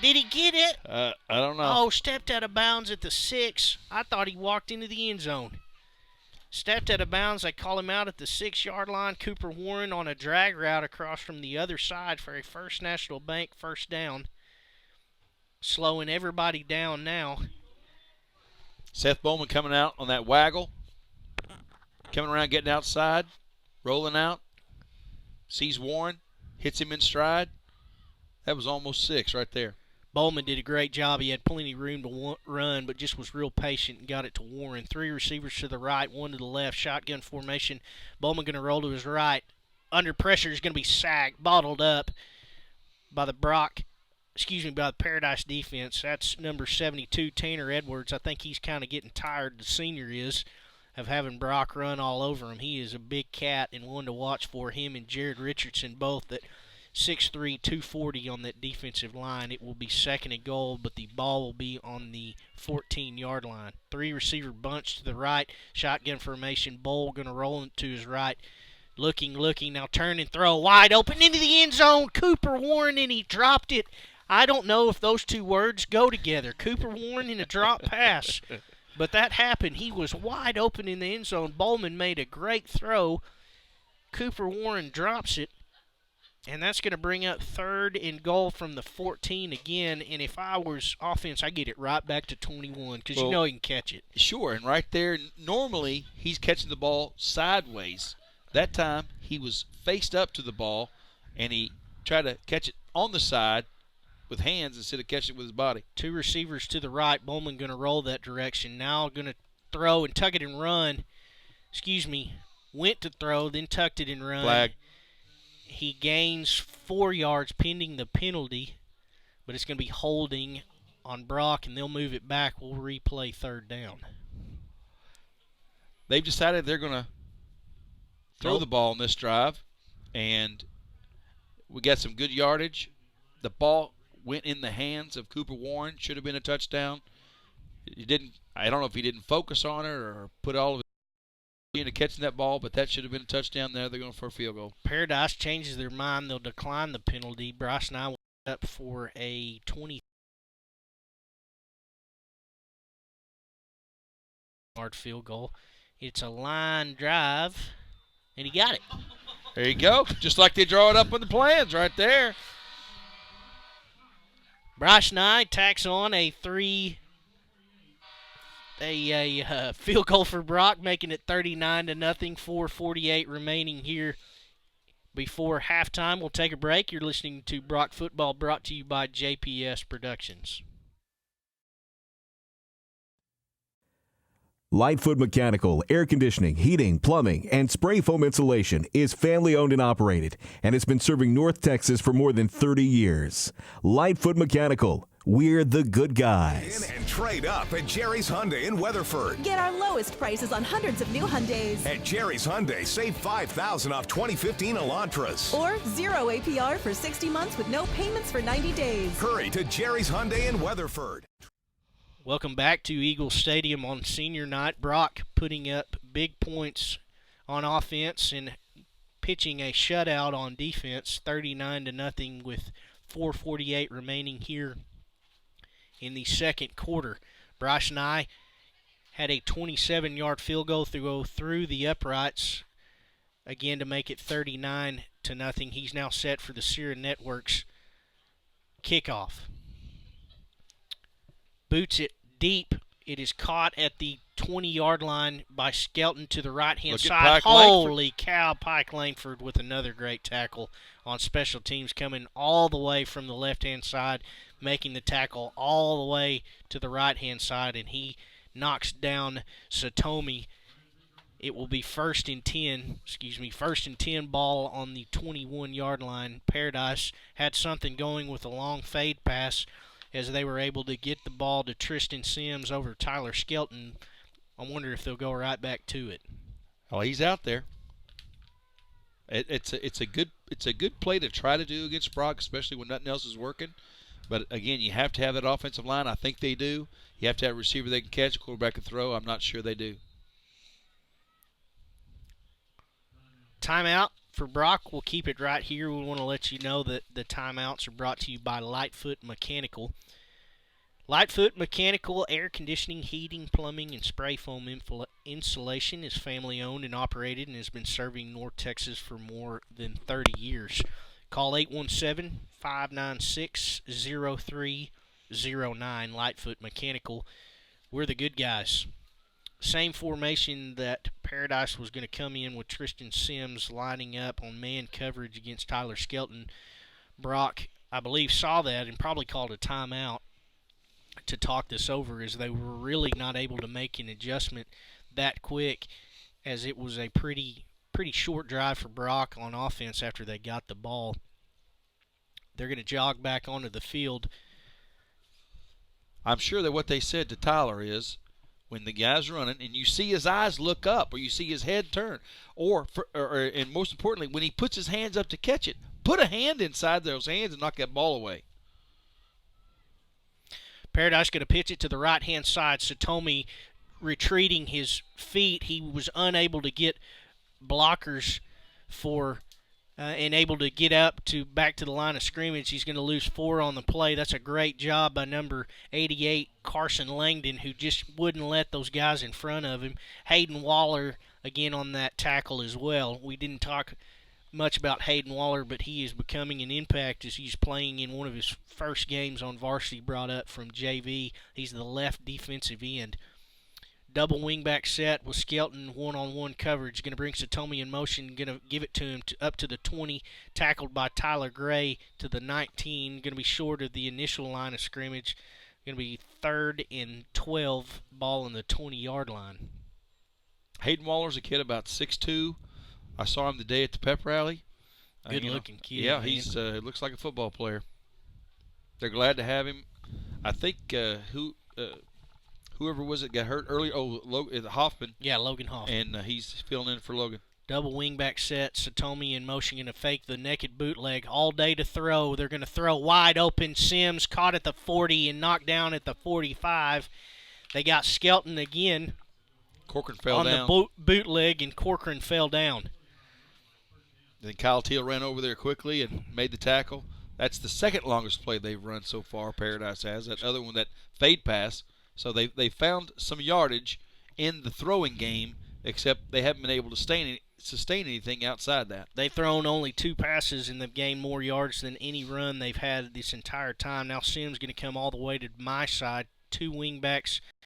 Did he get it? I don't know. Oh, stepped out of bounds at the 6. I thought he walked into the end zone. Stepped out of bounds. They call him out at the 6-yard line. Cooper Warren on a drag route across from the other side for a First National Bank first down. Slowing everybody down now. Seth Bowman coming out on that waggle. Coming around, getting outside. Rolling out. Sees Warren. Hits him in stride. That was almost 6 right there. Bowman did a great job. He had plenty of room to run, but just was real patient and got it to Warren. 3 receivers to the right, 1 to the left. Shotgun formation. Bowman going to roll to his right. Under pressure is going to be sacked, bottled up by the Paradise defense. That's number 72, Tanner Edwards. I think he's kind of getting tired, the senior is, of having Brock run all over him. He is a big cat and one to watch for. Him and Jared Richardson both at 6'3", 240 on that defensive line. It will be 2nd and goal, but the ball will be on the 14-yard line. 3 receiver bunch to the right. Shotgun formation. Bowl going to roll it to his right. Looking. Now turn and throw. Wide open into the end zone. Cooper Warren, and he dropped it. I don't know if those 2 words go together. Cooper Warren in a drop pass. But that happened. He was wide open in the end zone. Bowman made a great throw. Cooper Warren drops it. And that's going to bring up 3rd and goal from the 14 again. And if I was offense, I get it right back to 21 because you know he can catch it. Sure, and right there, normally he's catching the ball sideways. That time he was faced up to the ball, and he tried to catch it on the side with hands instead of catching it with his body. 2 receivers to the right. Bowman going to roll that direction. Now going to throw and tuck it and run. Went to throw, then tucked it and run. Flag. He gains 4 yards pending the penalty, but it's going to be holding on Brock, and they'll move it back. We'll replay 3rd down. They've decided they're going to throw the ball in this drive, and we got some good yardage. The ball went in the hands of Cooper Warren. Should have been a touchdown. I don't know if he didn't focus on it or put all of it into catching that ball, but that should have been a touchdown there. They're going for a field goal. Paradise changes their mind. They'll decline the penalty. Bryce and I will up for a 20-yard field goal. It's a line drive, and he got it. There you go. Just like they draw it up on the plans right there. Bryce Nye tacks on a field goal for Brock, making it 39-0. 4:48 remaining here before halftime. We'll take a break. You're listening to Brock Football, brought to you by JPS Productions. Lightfoot Mechanical, air conditioning, heating, plumbing, and spray foam insulation is family owned and operated and has been serving North Texas for more than 30 years. Lightfoot Mechanical, we're the good guys. In and trade up at Jerry's Hyundai in Weatherford. Get our lowest prices on hundreds of new Hyundais. At Jerry's Hyundai, save $5,000 off 2015 Elantras. Or 0 APR for 60 months with no payments for 90 days. Hurry to Jerry's Hyundai in Weatherford. Welcome back to Eagle Stadium on senior night. Brock putting up big points on offense and pitching a shutout on defense, 39-0 with 4:48 remaining here in the second quarter. Bryce Nye had a 27-yard field goal through the uprights, again to make it 39-0. 0. He's now set for the Sierra Networks kickoff. Boots it deep. It is caught at the 20-yard line by Skelton to the right-hand side. Holy cow, Pike Langford with another great tackle on special teams, coming all the way from the left-hand side, making the tackle all the way to the right-hand side, and he knocks down Satomi. It will be first and 10 ball on the 21-yard line. Paradise had something going with a long fade pass as they were able to get the ball to Tristan Sims over Tyler Skelton. I wonder if they'll go right back to it. Oh, he's out there. It's a good play to try to do against Brock, especially when nothing else is working. But again, you have to have that offensive line. I think they do. You have to have a receiver they can catch, a quarterback can throw. I'm not sure they do. Timeout for Brock. We'll keep it right here. We want to let you know that the timeouts are brought to you by Lightfoot Mechanical. Lightfoot Mechanical air conditioning, heating, plumbing, and spray foam insulation is family owned and operated and has been serving North Texas for more than 30 years. Call 817-596-0309. Lightfoot Mechanical. We're the good guys. Same formation that Paradise was going to come in with Tristan Sims lining up on man coverage against Tyler Skelton. Brock, I believe, saw that and probably called a timeout to talk this over, as they were really not able to make an adjustment that quick, as it was a pretty short drive for Brock on offense after they got the ball. They're going to jog back onto the field. I'm sure that what they said to Tyler is, when the guy's running and you see his eyes look up or you see his head turn, and most importantly, when he puts his hands up to catch it, put a hand inside those hands and knock that ball away. Paradise going to pitch it to the right-hand side. Satomi retreating his feet. He was unable to get blockers and able to get up to back to the line of scrimmage. He's going to lose 4 on the play. That's a great job by number 88, Carson Langdon, who just wouldn't let those guys in front of him. Hayden Waller, again, on that tackle as well. We didn't talk much about Hayden Waller, but he is becoming an impact as he's playing in one of his first games on varsity, brought up from JV. He's the left defensive end. Double wingback set with Skelton, one-on-one coverage. Going to bring Satomi in motion. Going to give it to him up to the 20. Tackled by Tyler Gray to the 19. Going to be short of the initial line of scrimmage. Going to be 3rd and 12. Ball on the 20-yard line. Hayden Waller's a kid about 6'2". I saw him the day at the pep rally. Good-looking kid. Yeah, man. he's looks like a football player. They're glad to have him. I think whoever was it got hurt earlier. Hoffman. Yeah, Logan Hoffman. And he's filling in for Logan. Double wingback set. Satomi in motion, going to fake the naked bootleg all day to throw. They're going to throw wide open. Sims caught at the 40 and knocked down at the 45. They got Skelton again. Corcoran fell down. On the bootleg, and Corcoran fell down. Then Kyle Teal ran over there quickly and made the tackle. That's the second longest play they've run so far, Paradise has. That other one, that fade pass. So they found some yardage in the throwing game, except they haven't been able to sustain anything outside that. They've thrown only 2 passes, and they've gained more yards than any run they've had this entire time. Now Sims going to come all the way to my side. 2 wingbacks